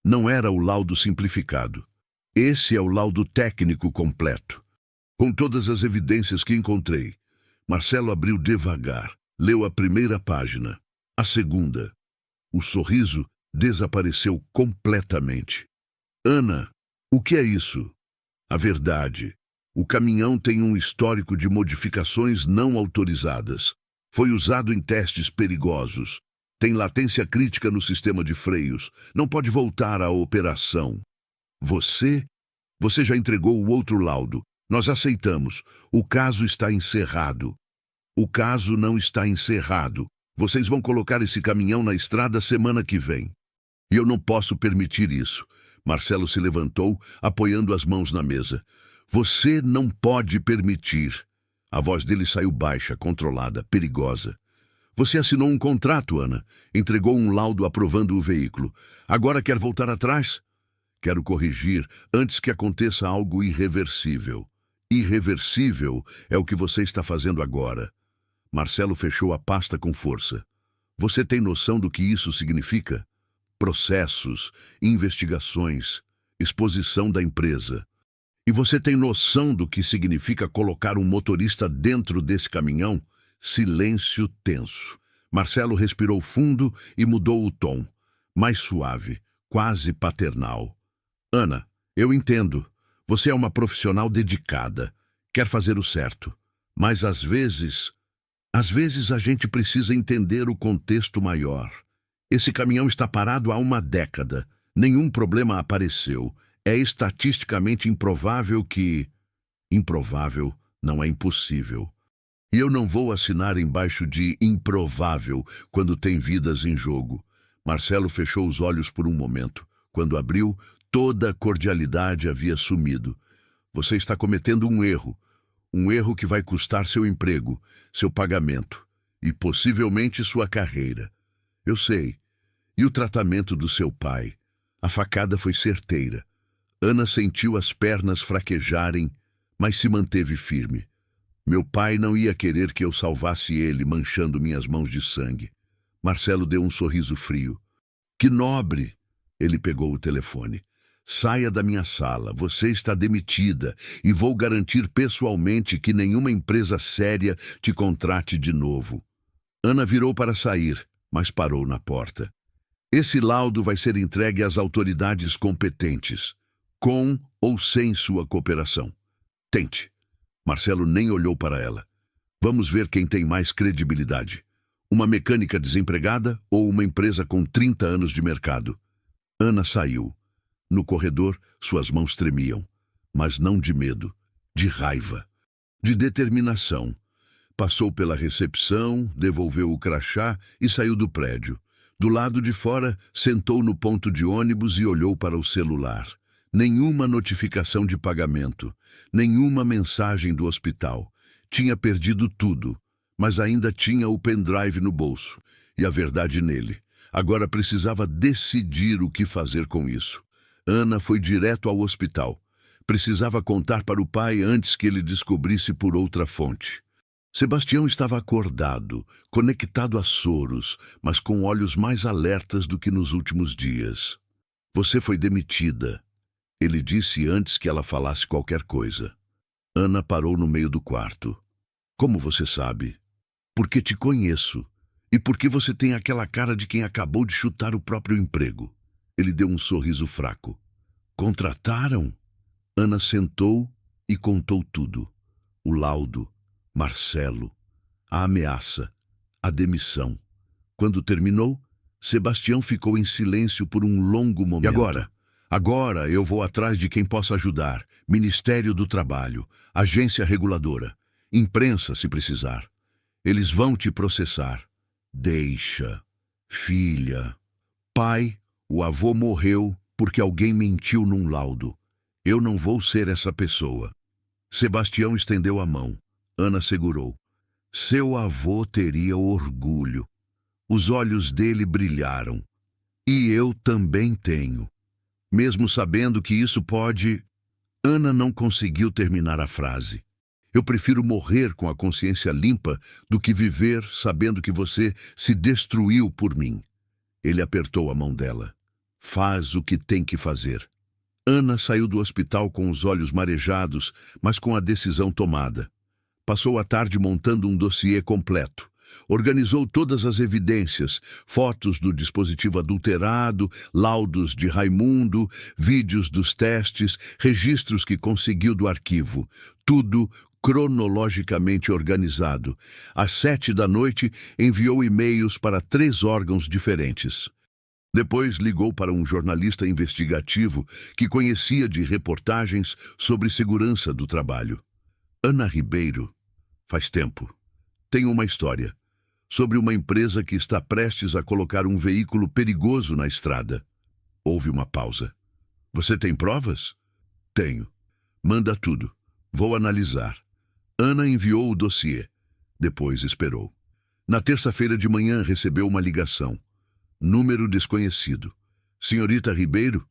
Não era o laudo simplificado. Esse é o laudo técnico completo. Com todas as evidências que encontrei. Marcelo abriu devagar, leu a primeira página, a segunda. O sorriso desapareceu completamente. Ana, o que é isso? A verdade. O caminhão tem um histórico de modificações não autorizadas. Foi usado em testes perigosos. Tem latência crítica no sistema de freios. Não pode voltar à operação. Você já entregou o outro laudo. Nós aceitamos. O caso está encerrado. O caso não está encerrado. Vocês vão colocar esse caminhão na estrada semana que vem. E eu não posso permitir isso. Marcelo se levantou, apoiando as mãos na mesa. Você não pode permitir. A voz dele saiu baixa, controlada, perigosa. Você assinou um contrato, Ana. Entregou um laudo aprovando o veículo. Agora quer voltar atrás? Quero corrigir antes que aconteça algo irreversível. Irreversível é o que você está fazendo agora. Marcelo fechou a pasta com força. Você tem noção do que isso significa? Processos, investigações, exposição da empresa. E você tem noção do que significa colocar um motorista dentro desse caminhão? Silêncio tenso. Marcelo respirou fundo e mudou o tom. Mais suave, quase paternal. Ana, eu entendo. Você é uma profissional dedicada. Quer fazer o certo. Mas às vezes a gente precisa entender o contexto maior. Esse caminhão está parado há uma década. Nenhum problema apareceu. É estatisticamente improvável que... Improvável não é impossível. E eu não vou assinar embaixo de improvável quando tem vidas em jogo. Marcelo fechou os olhos por um momento. Quando abriu, toda a cordialidade havia sumido. Você está cometendo um erro. Um erro que vai custar seu emprego, seu pagamento e possivelmente sua carreira. Eu sei. E o tratamento do seu pai? A facada foi certeira. Ana sentiu as pernas fraquejarem, mas se manteve firme. Meu pai não ia querer que eu salvasse ele, manchando minhas mãos de sangue. Marcelo deu um sorriso frio. Que nobre! Ele pegou o telefone. Saia da minha sala, você está demitida e vou garantir pessoalmente que nenhuma empresa séria te contrate de novo. Ana virou para sair, mas parou na porta. Esse laudo vai ser entregue às autoridades competentes, com ou sem sua cooperação. Tente. Marcelo nem olhou para ela. Vamos ver quem tem mais credibilidade. Uma mecânica desempregada ou uma empresa com 30 anos de mercado? Ana saiu. No corredor, suas mãos tremiam, mas não de medo, de raiva, de determinação. Passou pela recepção, devolveu o crachá e saiu do prédio. Do lado de fora, sentou no ponto de ônibus e olhou para o celular. Nenhuma notificação de pagamento, nenhuma mensagem do hospital. Tinha perdido tudo, mas ainda tinha o pendrive no bolso e a verdade nele. Agora precisava decidir o que fazer com isso. Ana foi direto ao hospital. Precisava contar para o pai antes que ele descobrisse por outra fonte. Sebastião estava acordado, conectado a soros, mas com olhos mais alertas do que nos últimos dias. Você foi demitida, ele disse antes que ela falasse qualquer coisa. Ana parou no meio do quarto. Como você sabe? Porque te conheço. E porque você tem aquela cara de quem acabou de chutar o próprio emprego. Ele deu um sorriso fraco. Contrataram? Ana sentou e contou tudo. O laudo, Marcelo, a ameaça, a demissão. Quando terminou, Sebastião ficou em silêncio por um longo momento. E agora? Agora eu vou atrás de quem possa ajudar. Ministério do Trabalho, agência reguladora, imprensa se precisar. Eles vão te processar. Deixa. Filha. Pai, o avô morreu porque alguém mentiu num laudo. Eu não vou ser essa pessoa. Sebastião estendeu a mão. Ana segurou. Seu avô teria orgulho. Os olhos dele brilharam. E eu também tenho. Mesmo sabendo que isso pode... Ana não conseguiu terminar a frase. Eu prefiro morrer com a consciência limpa do que viver sabendo que você se destruiu por mim. Ele apertou a mão dela. Faz o que tem que fazer. Ana saiu do hospital com os olhos marejados, mas com a decisão tomada. Passou a tarde montando um dossiê completo. Organizou todas as evidências, fotos do dispositivo adulterado, laudos de Raimundo, vídeos dos testes, registros que conseguiu do arquivo. Tudo cronologicamente organizado. Às 7 da noite, enviou e-mails para 3 órgãos diferentes. Depois ligou para um jornalista investigativo que conhecia de reportagens sobre segurança do trabalho. Ana Ribeiro, faz tempo. Tenho uma história sobre uma empresa que está prestes a colocar um veículo perigoso na estrada. Houve uma pausa. Você tem provas? Tenho. Manda tudo. Vou analisar. Ana enviou o dossiê. Depois esperou. Na terça-feira de manhã recebeu uma ligação. Número desconhecido. Senhorita Ribeiro?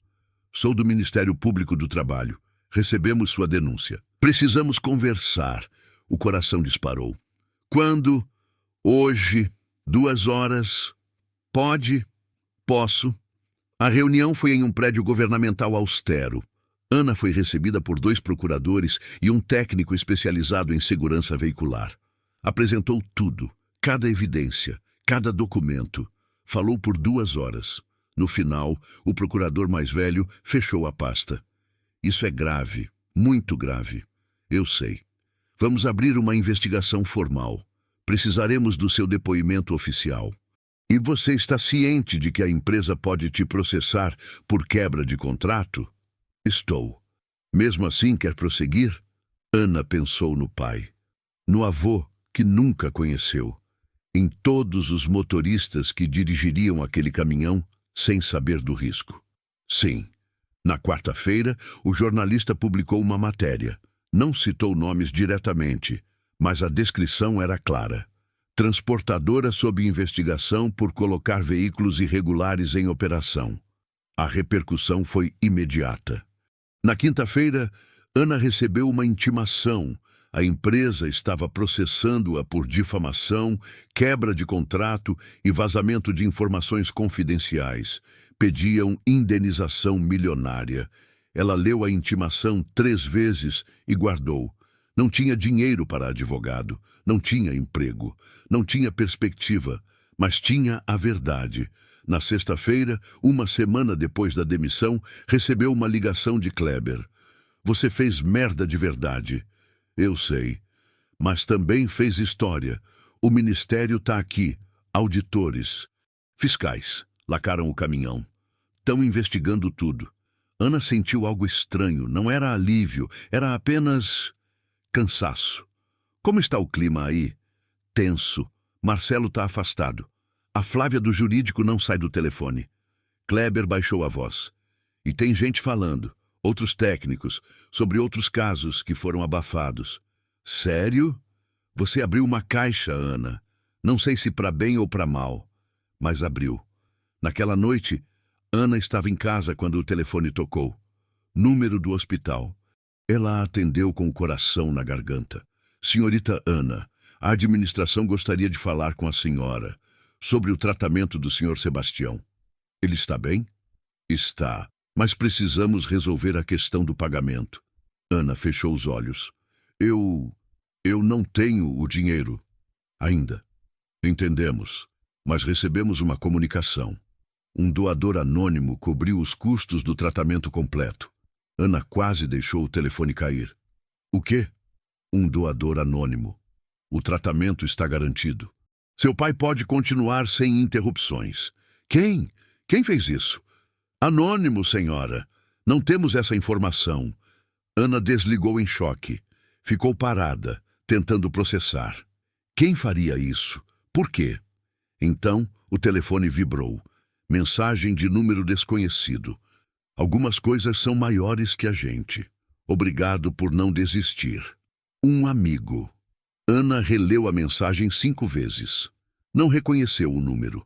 Sou do Ministério Público do Trabalho. Recebemos sua denúncia. Precisamos conversar. O coração disparou. Quando? Hoje, 2 horas. Pode? Posso. A reunião foi em um prédio governamental austero. Ana foi recebida por 2 procuradores e um técnico especializado em segurança veicular. Apresentou tudo, cada evidência, cada documento. Falou por 2 horas. No final, o procurador mais velho fechou a pasta. Isso é grave, muito grave. Eu sei. Vamos abrir uma investigação formal. Precisaremos do seu depoimento oficial. E você está ciente de que a empresa pode te processar por quebra de contrato? Estou. Mesmo assim, quer prosseguir? Ana pensou no pai, no avô que nunca conheceu, em todos os motoristas que dirigiriam aquele caminhão sem saber do risco. Sim. Na quarta-feira, o jornalista publicou uma matéria. Não citou nomes diretamente, mas a descrição era clara. Transportadora sob investigação por colocar veículos irregulares em operação. A repercussão foi imediata. Na quinta-feira, Ana recebeu uma intimação. A empresa estava processando-a por difamação, quebra de contrato e vazamento de informações confidenciais. Pediam indenização milionária. Ela leu a intimação 3 vezes e guardou. Não tinha dinheiro para advogado, não tinha emprego, não tinha perspectiva, mas tinha a verdade. Na sexta-feira, 1 semana depois da demissão, recebeu uma ligação de Kleber. Você fez merda de verdade. Eu sei. Mas também fez história. O ministério tá aqui. Auditores. Fiscais. Lacaram o caminhão. Estão investigando tudo. Ana sentiu algo estranho. Não era alívio. Era apenas cansaço. Como está o clima aí? Tenso. Marcelo tá afastado. A Flávia do jurídico não sai do telefone. Kleber baixou a voz. E tem gente falando, outros técnicos, sobre outros casos que foram abafados. Sério? Você abriu uma caixa, Ana. Não sei se para bem ou para mal, mas abriu. Naquela noite, Ana estava em casa quando o telefone tocou. Número do hospital. Ela atendeu com o coração na garganta. Senhorita Ana, a administração gostaria de falar com a senhora sobre o tratamento do Sr. Sebastião. Ele está bem? Está, mas precisamos resolver a questão do pagamento. Ana fechou os olhos. Eu não tenho o dinheiro. Ainda. Entendemos, mas recebemos uma comunicação. Um doador anônimo cobriu os custos do tratamento completo. Ana quase deixou o telefone cair. O quê? Um doador anônimo. O tratamento está garantido. Seu pai pode continuar sem interrupções. Quem? Quem fez isso? Anônimo, senhora. Não temos essa informação. Ana desligou em choque. Ficou parada, tentando processar. Quem faria isso? Por quê? Então, o telefone vibrou. Mensagem de número desconhecido. Algumas coisas são maiores que a gente. Obrigado por não desistir. Um amigo. Ana releu a mensagem 5 vezes. Não reconheceu o número,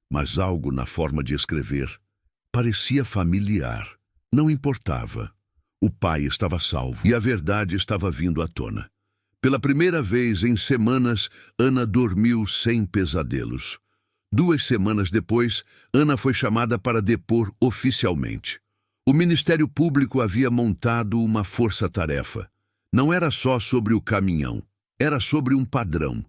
mas algo na forma de escrever parecia familiar. Não importava. O pai estava salvo e a verdade estava vindo à tona. Pela primeira vez em semanas, Ana dormiu sem pesadelos. 2 semanas depois, Ana foi chamada para depor oficialmente. O Ministério Público havia montado uma força-tarefa. Não era só sobre o caminhão, era sobre um padrão.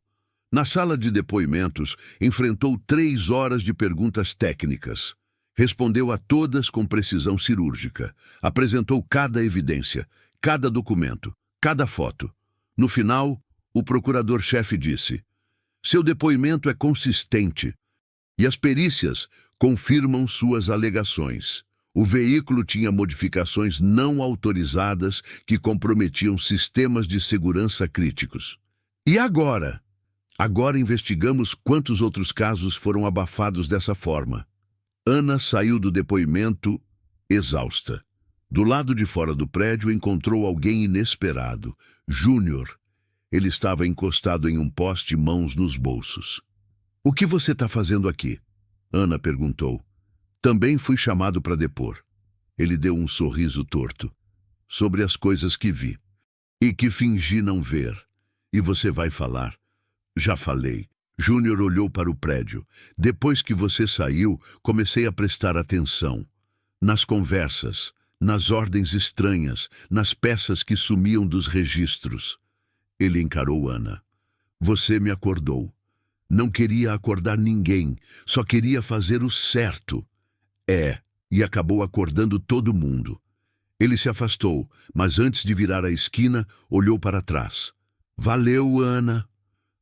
Na sala de depoimentos, enfrentou 3 horas de perguntas técnicas. Respondeu a todas com precisão cirúrgica. Apresentou cada evidência, cada documento, cada foto. No final, o procurador-chefe disse: seu depoimento é consistente e as perícias confirmam suas alegações. O veículo tinha modificações não autorizadas que comprometiam sistemas de segurança críticos. E agora? Agora investigamos quantos outros casos foram abafados dessa forma. Ana saiu do depoimento exausta. Do lado de fora do prédio encontrou alguém inesperado, Júnior. Ele estava encostado em um poste, mãos nos bolsos. O que você está fazendo aqui? Ana perguntou. Também fui chamado para depor. Ele deu um sorriso torto. Sobre as coisas que vi. E que fingi não ver. E você vai falar? Já falei. Júnior olhou para o prédio. Depois que você saiu, comecei a prestar atenção. Nas conversas, nas ordens estranhas, nas peças que sumiam dos registros. Ele encarou Ana. Você me acordou. Não queria acordar ninguém, só queria fazer o certo. E acabou acordando todo mundo. Ele se afastou, mas antes de virar a esquina, olhou para trás. Valeu, Ana.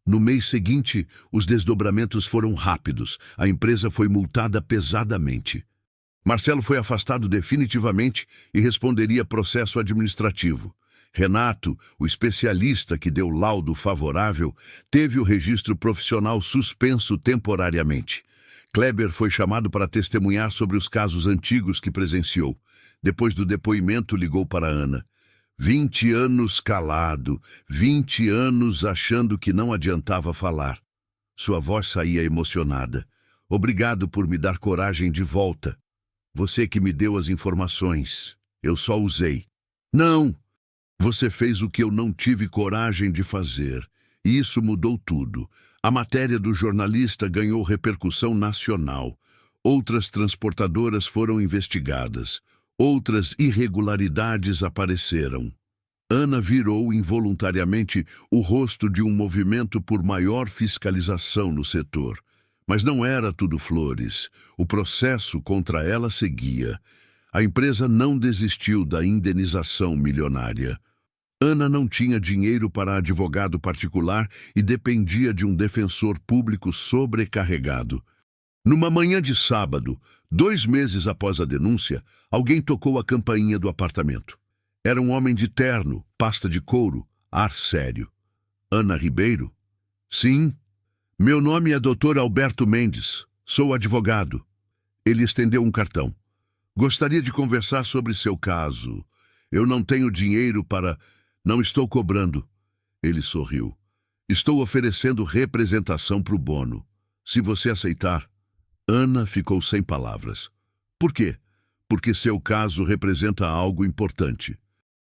No mês seguinte, os desdobramentos foram rápidos. A empresa foi multada pesadamente. Marcelo foi afastado definitivamente e responderia processo administrativo. Renato, o especialista que deu laudo favorável, teve o registro profissional suspenso temporariamente. Kleber foi chamado para testemunhar sobre os casos antigos que presenciou. Depois do depoimento, ligou para Ana. 20 anos calado, 20 anos achando que não adiantava falar. Sua voz saía emocionada. Obrigado por me dar coragem de volta. Você que me deu as informações. Eu só usei. Não! Você fez o que eu não tive coragem de fazer. E isso mudou tudo. A matéria do jornalista ganhou repercussão nacional. Outras transportadoras foram investigadas. Outras irregularidades apareceram. Ana virou involuntariamente o rosto de um movimento por maior fiscalização no setor. Mas não era tudo flores. O processo contra ela seguia. A empresa não desistiu da indenização milionária. Ana não tinha dinheiro para advogado particular e dependia de um defensor público sobrecarregado. Numa manhã de sábado, 2 meses após a denúncia, alguém tocou a campainha do apartamento. Era um homem de terno, pasta de couro, ar sério. Ana Ribeiro? Sim. Meu nome é Dr. Alberto Mendes. Sou advogado. Ele estendeu um cartão. Gostaria de conversar sobre seu caso. Eu não tenho dinheiro para... Não estou cobrando. Ele sorriu. Estou oferecendo representação para o Bono. Se você aceitar... Ana ficou sem palavras. Por quê? Porque seu caso representa algo importante.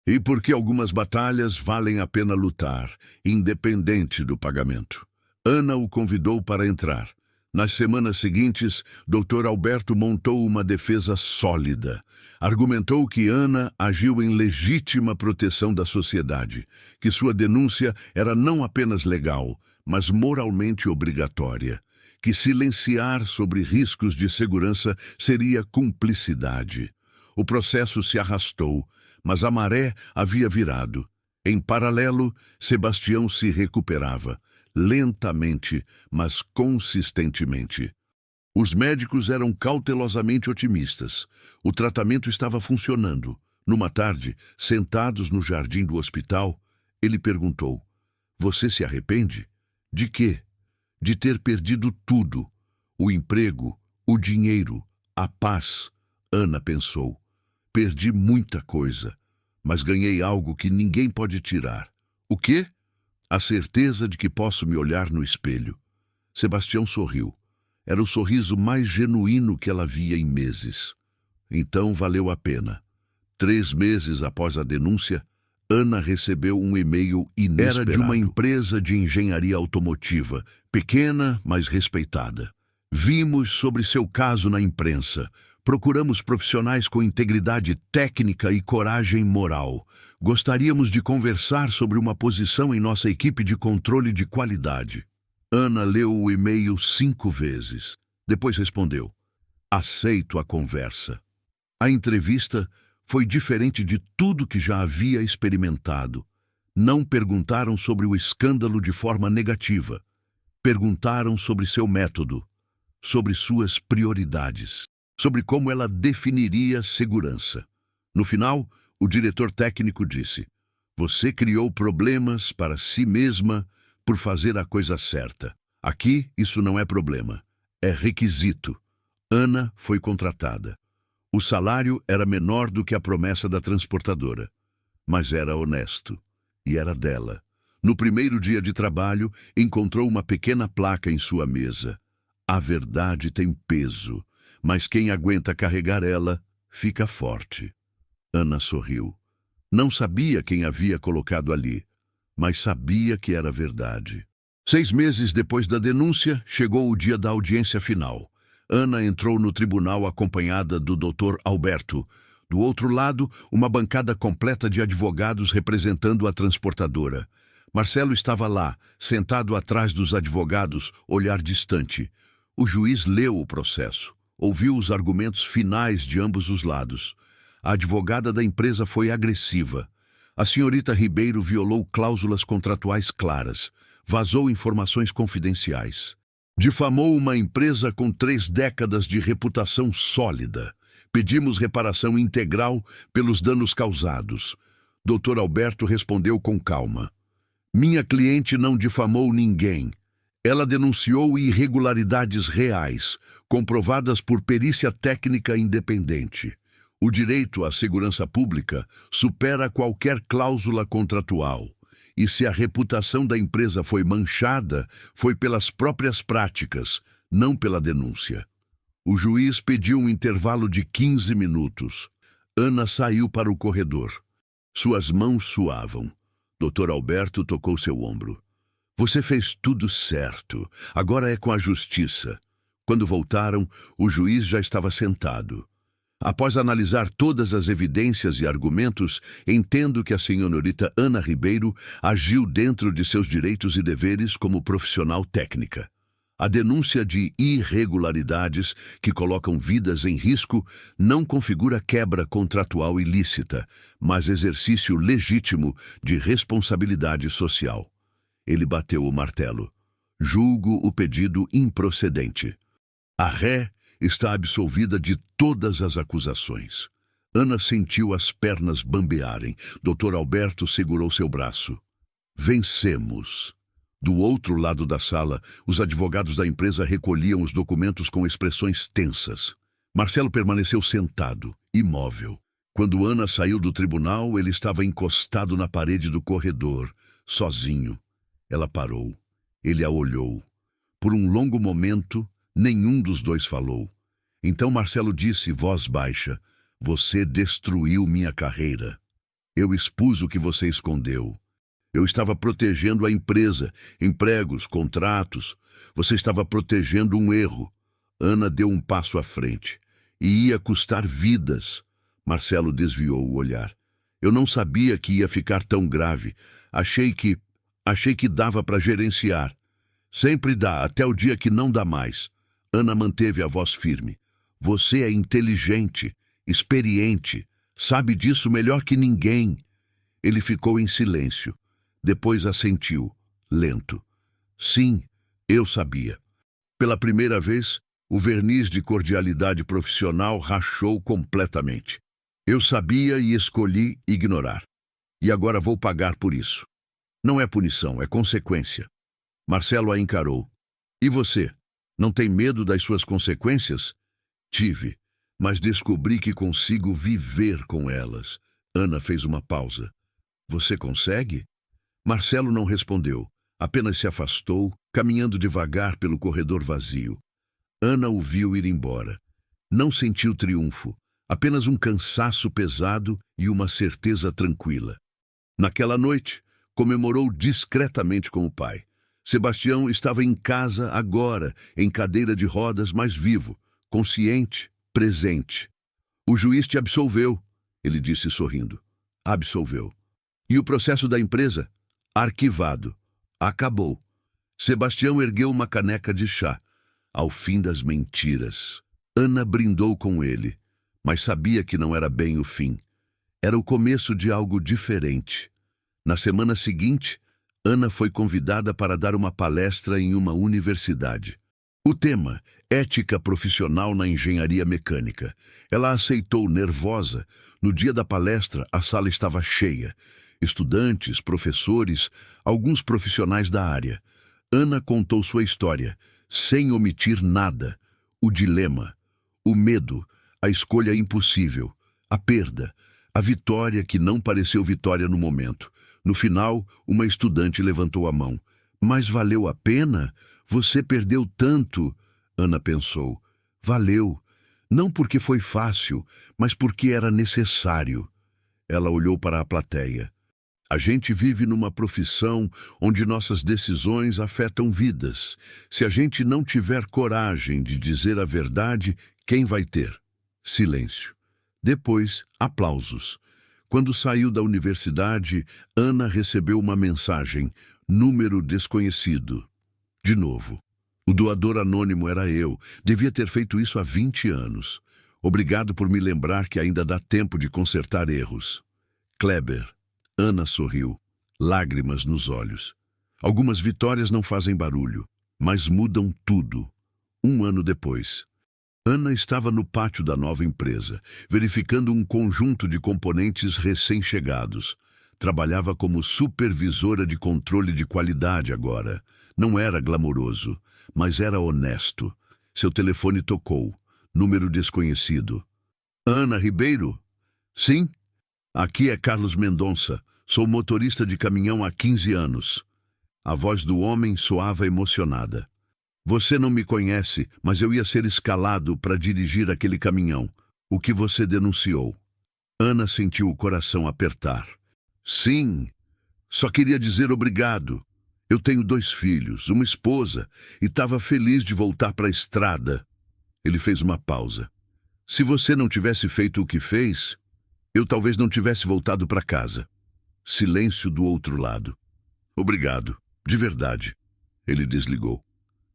E porque algumas batalhas valem a pena lutar, independente do pagamento. Ana o convidou para entrar. Nas semanas seguintes, Dr. Alberto montou uma defesa sólida. Argumentou que Ana agiu em legítima proteção da sociedade, que sua denúncia era não apenas legal, mas moralmente obrigatória, que silenciar sobre riscos de segurança seria cumplicidade. O processo se arrastou, mas a maré havia virado. Em paralelo, Sebastião se recuperava, lentamente, mas consistentemente. Os médicos eram cautelosamente otimistas. O tratamento estava funcionando. Numa tarde, sentados no jardim do hospital, ele perguntou: Você se arrepende? De quê? De ter perdido tudo. O emprego, o dinheiro, a paz. Ana pensou. Perdi muita coisa, mas ganhei algo que ninguém pode tirar. O quê? A certeza de que posso me olhar no espelho. Sebastião sorriu. Era o sorriso mais genuíno que ela via em meses. Então valeu a pena. 3 meses após a denúncia, Ana recebeu um e-mail inesperado. Era de uma empresa de engenharia automotiva, pequena, mas respeitada. Vimos sobre seu caso na imprensa. Procuramos profissionais com integridade técnica e coragem moral. Gostaríamos de conversar sobre uma posição em nossa equipe de controle de qualidade. Ana leu o e-mail 5 vezes. Depois respondeu: aceito a conversa. A entrevista foi diferente de tudo que já havia experimentado. Não perguntaram sobre o escândalo de forma negativa. Perguntaram sobre seu método, sobre suas prioridades, sobre como ela definiria segurança. No final, o diretor técnico disse: você criou problemas para si mesma por fazer a coisa certa. Aqui, isso não é problema, é requisito. Ana foi contratada. O salário era menor do que a promessa da transportadora, mas era honesto, e era dela. No primeiro dia de trabalho, encontrou uma pequena placa em sua mesa. A verdade tem peso, mas quem aguenta carregar ela, fica forte. Ana sorriu. Não sabia quem havia colocado ali, mas sabia que era verdade. 6 meses depois da denúncia, chegou o dia da audiência final. Ana entrou no tribunal acompanhada do Dr. Alberto. Do outro lado, uma bancada completa de advogados representando a transportadora. Marcelo estava lá, sentado atrás dos advogados, olhar distante. O juiz leu o processo, ouviu os argumentos finais de ambos os lados. A advogada da empresa foi agressiva. A senhorita Ribeiro violou cláusulas contratuais claras, vazou informações confidenciais. Difamou uma empresa com 3 décadas de reputação sólida. Pedimos reparação integral pelos danos causados. Dr. Alberto respondeu com calma. Minha cliente não difamou ninguém. Ela denunciou irregularidades reais, comprovadas por perícia técnica independente. O direito à segurança pública supera qualquer cláusula contratual. E se a reputação da empresa foi manchada, foi pelas próprias práticas, não pela denúncia. O juiz pediu um intervalo de 15 minutos. Ana saiu para o corredor. Suas mãos suavam. Dr. Alberto tocou seu ombro. Você fez tudo certo. Agora é com a justiça. Quando voltaram, o juiz já estava sentado. Após analisar todas as evidências e argumentos, entendo que a senhorita Ana Ribeiro agiu dentro de seus direitos e deveres como profissional técnica. A denúncia de irregularidades que colocam vidas em risco não configura quebra contratual ilícita, mas exercício legítimo de responsabilidade social. Ele bateu o martelo. Julgo o pedido improcedente. A ré está absolvida de todas as acusações. Ana sentiu as pernas bambearem. Dr. Alberto segurou seu braço. Vencemos. Do outro lado da sala, os advogados da empresa recolhiam os documentos com expressões tensas. Marcelo permaneceu sentado, imóvel. Quando Ana saiu do tribunal, ele estava encostado na parede do corredor, sozinho. Ela parou. Ele a olhou. Por um longo momento, nenhum dos dois falou. Então Marcelo disse, voz baixa, você destruiu minha carreira. Eu expus o que você escondeu. Eu estava protegendo a empresa, empregos, contratos. Você estava protegendo um erro. Ana deu um passo à frente. E ia custar vidas. Marcelo desviou o olhar. Eu não sabia que ia ficar tão grave. Achei que dava para gerenciar. Sempre dá, até o dia que não dá mais. Ana manteve a voz firme. Você é inteligente, experiente, sabe disso melhor que ninguém. Ele ficou em silêncio. Depois assentiu, lento. Sim, eu sabia. Pela primeira vez, o verniz de cordialidade profissional rachou completamente. Eu sabia e escolhi ignorar. E agora vou pagar por isso. Não é punição, é consequência. Marcelo a encarou. E você? Não tem medo das suas consequências? Tive, mas descobri que consigo viver com elas. Ana fez uma pausa. Você consegue? Marcelo não respondeu, apenas se afastou, caminhando devagar pelo corredor vazio. Ana o viu ir embora. Não sentiu triunfo, apenas um cansaço pesado e uma certeza tranquila. Naquela noite, comemorou discretamente com o pai. Sebastião estava em casa agora, em cadeira de rodas, mas vivo, consciente, presente. O juiz te absolveu, ele disse sorrindo. Absolveu. E o processo da empresa? Arquivado. Acabou. Sebastião ergueu uma caneca de chá. Ao fim das mentiras. Ana brindou com ele, mas sabia que não era bem o fim. Era o começo de algo diferente. Na semana seguinte, Ana foi convidada para dar uma palestra em uma universidade. O tema, ética profissional na engenharia mecânica. Ela aceitou nervosa. No dia da palestra, a sala estava cheia. Estudantes, professores, alguns profissionais da área. Ana contou sua história, sem omitir nada. O dilema, o medo, a escolha impossível, a perda, a vitória que não pareceu vitória no momento. No final, uma estudante levantou a mão. Mas valeu a pena? Você perdeu tanto. Ana pensou. Valeu. Não porque foi fácil, mas porque era necessário. Ela olhou para a plateia. A gente vive numa profissão onde nossas decisões afetam vidas. Se a gente não tiver coragem de dizer a verdade, quem vai ter? Silêncio. Depois, aplausos. Quando saiu da universidade, Ana recebeu uma mensagem. Número desconhecido. De novo. O doador anônimo era eu. Devia ter feito isso há 20 anos. Obrigado por me lembrar que ainda dá tempo de consertar erros. Kleber. Ana sorriu. Lágrimas nos olhos. Algumas vitórias não fazem barulho, mas mudam tudo. 1 ano depois. Ana estava no pátio da nova empresa, verificando um conjunto de componentes recém-chegados. Trabalhava como supervisora de controle de qualidade agora. Não era glamouroso, mas era honesto. Seu telefone tocou. Número desconhecido. Ana Ribeiro? Sim? Aqui é Carlos Mendonça. Sou motorista de caminhão há 15 anos. A voz do homem soava emocionada. Você não me conhece, mas eu ia ser escalado para dirigir aquele caminhão. O que você denunciou? Ana sentiu o coração apertar. Sim, só queria dizer obrigado. Eu tenho 2 filhos, uma esposa, e estava feliz de voltar para a estrada. Ele fez uma pausa. Se você não tivesse feito o que fez, eu talvez não tivesse voltado para casa. Silêncio do outro lado. Obrigado, de verdade. Ele desligou.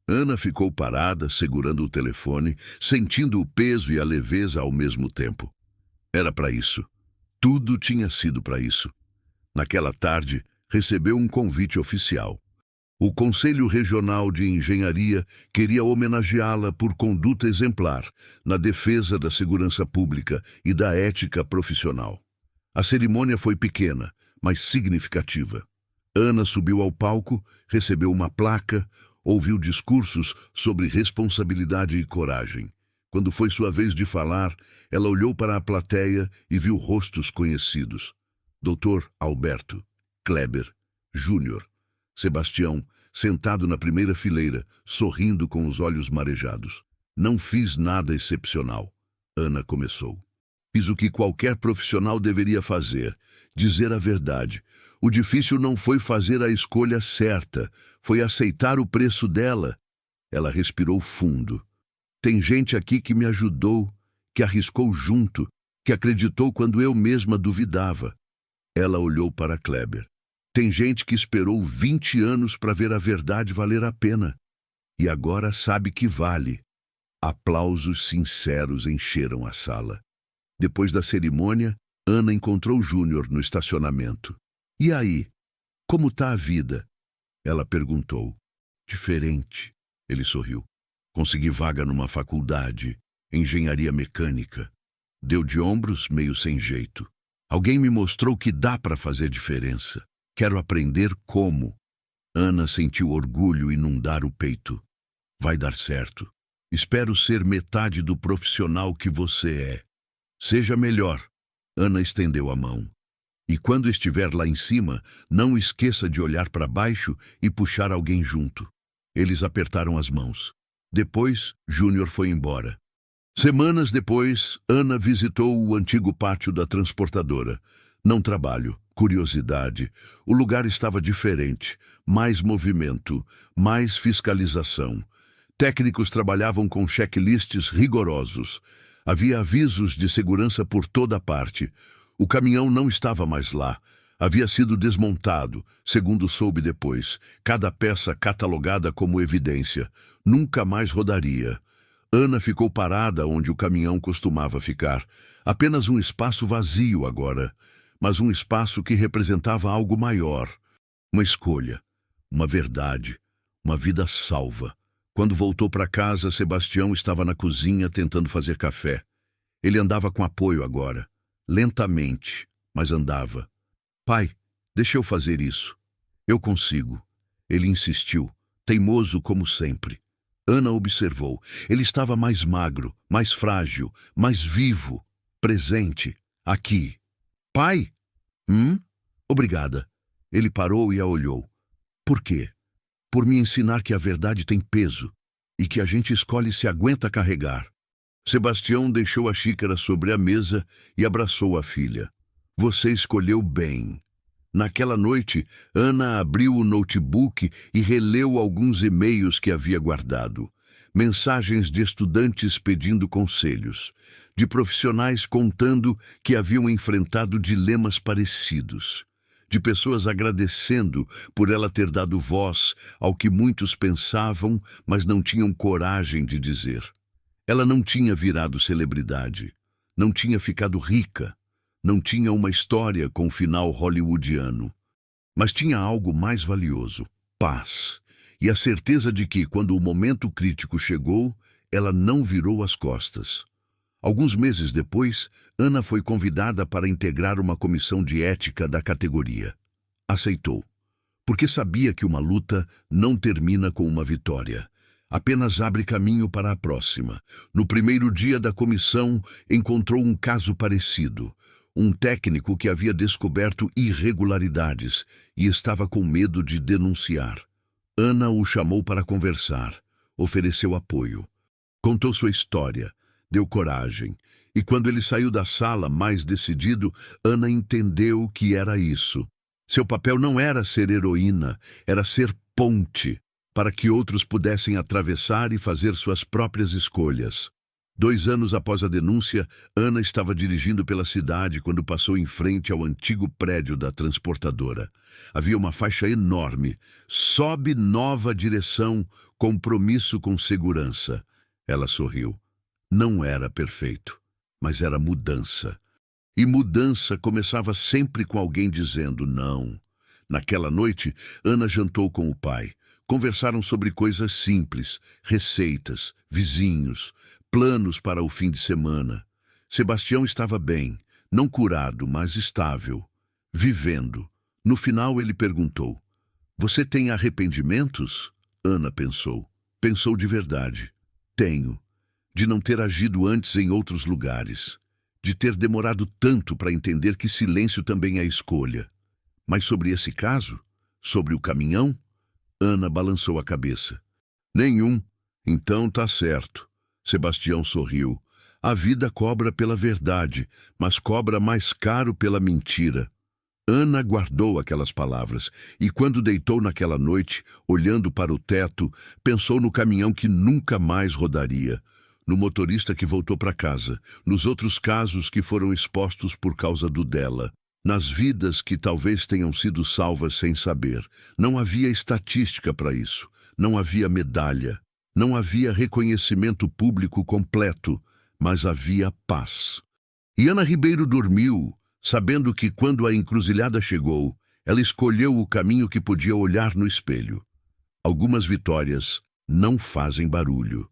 Ana ficou parada, segurando o telefone, sentindo o peso e a leveza ao mesmo tempo. Era para isso. Tudo tinha sido para isso. Naquela tarde, recebeu um convite oficial. O Conselho Regional de Engenharia queria homenageá-la por conduta exemplar na defesa da segurança pública e da ética profissional. A cerimônia foi pequena, mas significativa. Ana subiu ao palco, recebeu uma placa, ouviu discursos sobre responsabilidade e coragem. Quando foi sua vez de falar, ela olhou para a plateia e viu rostos conhecidos. Dr. Alberto, Kleber, Júnior, Sebastião, sentado na primeira fileira, sorrindo com os olhos marejados. Não fiz nada excepcional. Ana começou. Fiz o que qualquer profissional deveria fazer, dizer a verdade. O difícil não foi fazer a escolha certa, foi aceitar o preço dela. Ela respirou fundo. Tem gente aqui que me ajudou, que arriscou junto, que acreditou quando eu mesma duvidava. Ela olhou para Kleber. Tem gente que esperou 20 anos para ver a verdade valer a pena. E agora sabe que vale. Aplausos sinceros encheram a sala. Depois da cerimônia, Ana encontrou Júnior no estacionamento. E aí? Como tá a vida? Ela perguntou. Diferente. Ele sorriu. Consegui vaga numa faculdade, engenharia mecânica. Deu de ombros, meio sem jeito. Alguém me mostrou que dá para fazer diferença. Quero aprender como. Ana sentiu orgulho inundar o peito. Vai dar certo. Espero ser metade do profissional que você é. Seja melhor. Ana estendeu a mão. E quando estiver lá em cima, não esqueça de olhar para baixo e puxar alguém junto. Eles apertaram as mãos. Depois, Júnior foi embora. Semanas depois, Ana visitou o antigo pátio da transportadora. Não trabalho, curiosidade. O lugar estava diferente. Mais movimento, mais fiscalização. Técnicos trabalhavam com checklists rigorosos. Havia avisos de segurança por toda parte. O caminhão não estava mais lá. Havia sido desmontado, segundo soube depois, cada peça catalogada como evidência. Nunca mais rodaria. Ana ficou parada onde o caminhão costumava ficar. Apenas um espaço vazio agora, mas um espaço que representava algo maior. Uma escolha, uma verdade, uma vida salva. Quando voltou para casa, Sebastião estava na cozinha tentando fazer café. Ele andava com apoio agora. Lentamente, mas andava. Pai, deixa eu fazer isso. Eu consigo. Ele insistiu, teimoso como sempre. Ana observou. Ele estava mais magro, mais frágil, mais vivo, presente, aqui. Pai? Obrigada. Ele parou e a olhou. Por quê? Por me ensinar que a verdade tem peso e que a gente escolhe se aguenta carregar. Sebastião deixou a xícara sobre a mesa e abraçou a filha. Você escolheu bem. Naquela noite, Ana abriu o notebook e releu alguns e-mails que havia guardado. Mensagens de estudantes pedindo conselhos, de profissionais contando que haviam enfrentado dilemas parecidos, de pessoas agradecendo por ela ter dado voz ao que muitos pensavam, mas não tinham coragem de dizer. Ela não tinha virado celebridade, não tinha ficado rica, não tinha uma história com final hollywoodiano, mas tinha algo mais valioso: paz, e a certeza de que, quando o momento crítico chegou, ela não virou as costas. Alguns meses depois, Ana foi convidada para integrar uma comissão de ética da categoria. Aceitou, porque sabia que uma luta não termina com uma vitória. Apenas abre caminho para a próxima. No primeiro dia da comissão, encontrou um caso parecido. Um técnico que havia descoberto irregularidades e estava com medo de denunciar. Ana o chamou para conversar, ofereceu apoio. Contou sua história, deu coragem. E quando ele saiu da sala, mais decidido, Ana entendeu que era isso. Seu papel não era ser heroína, era ser ponte, para que outros pudessem atravessar e fazer suas próprias escolhas. 2 anos após a denúncia, Ana estava dirigindo pela cidade quando passou em frente ao antigo prédio da transportadora. Havia uma faixa enorme: sobe nova direção, compromisso com segurança. Ela sorriu. Não era perfeito, mas era mudança. E mudança começava sempre com alguém dizendo não. Naquela noite, Ana jantou com o pai. Conversaram sobre coisas simples, receitas, vizinhos, planos para o fim de semana. Sebastião estava bem, não curado, mas estável, vivendo. No final ele perguntou: Você tem arrependimentos? Ana pensou. Pensou de verdade. Tenho. De não ter agido antes em outros lugares. De ter demorado tanto para entender que silêncio também é escolha. Mas sobre esse caso? Sobre o caminhão? Ana balançou a cabeça. Nenhum. Então tá certo. Sebastião sorriu. A vida cobra pela verdade, mas cobra mais caro pela mentira. Ana guardou aquelas palavras e, quando deitou naquela noite, olhando para o teto, pensou no caminhão que nunca mais rodaria, no motorista que voltou para casa, nos outros casos que foram expostos por causa do dela, nas vidas que talvez tenham sido salvas sem saber. Não havia estatística para isso, não havia medalha. Não havia reconhecimento público completo, mas havia paz. E Ana Ribeiro dormiu, sabendo que, quando a encruzilhada chegou, ela escolheu o caminho que podia olhar no espelho. Algumas vitórias não fazem barulho.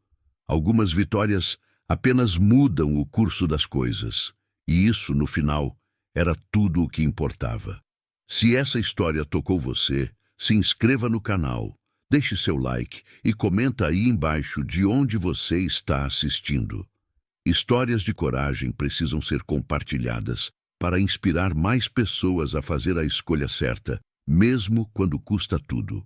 Algumas vitórias apenas mudam o curso das coisas. E isso, no final, era tudo o que importava. Se essa história tocou você, se inscreva no canal. Deixe seu like e comenta aí embaixo de onde você está assistindo. Histórias de coragem precisam ser compartilhadas para inspirar mais pessoas a fazer a escolha certa, mesmo quando custa tudo.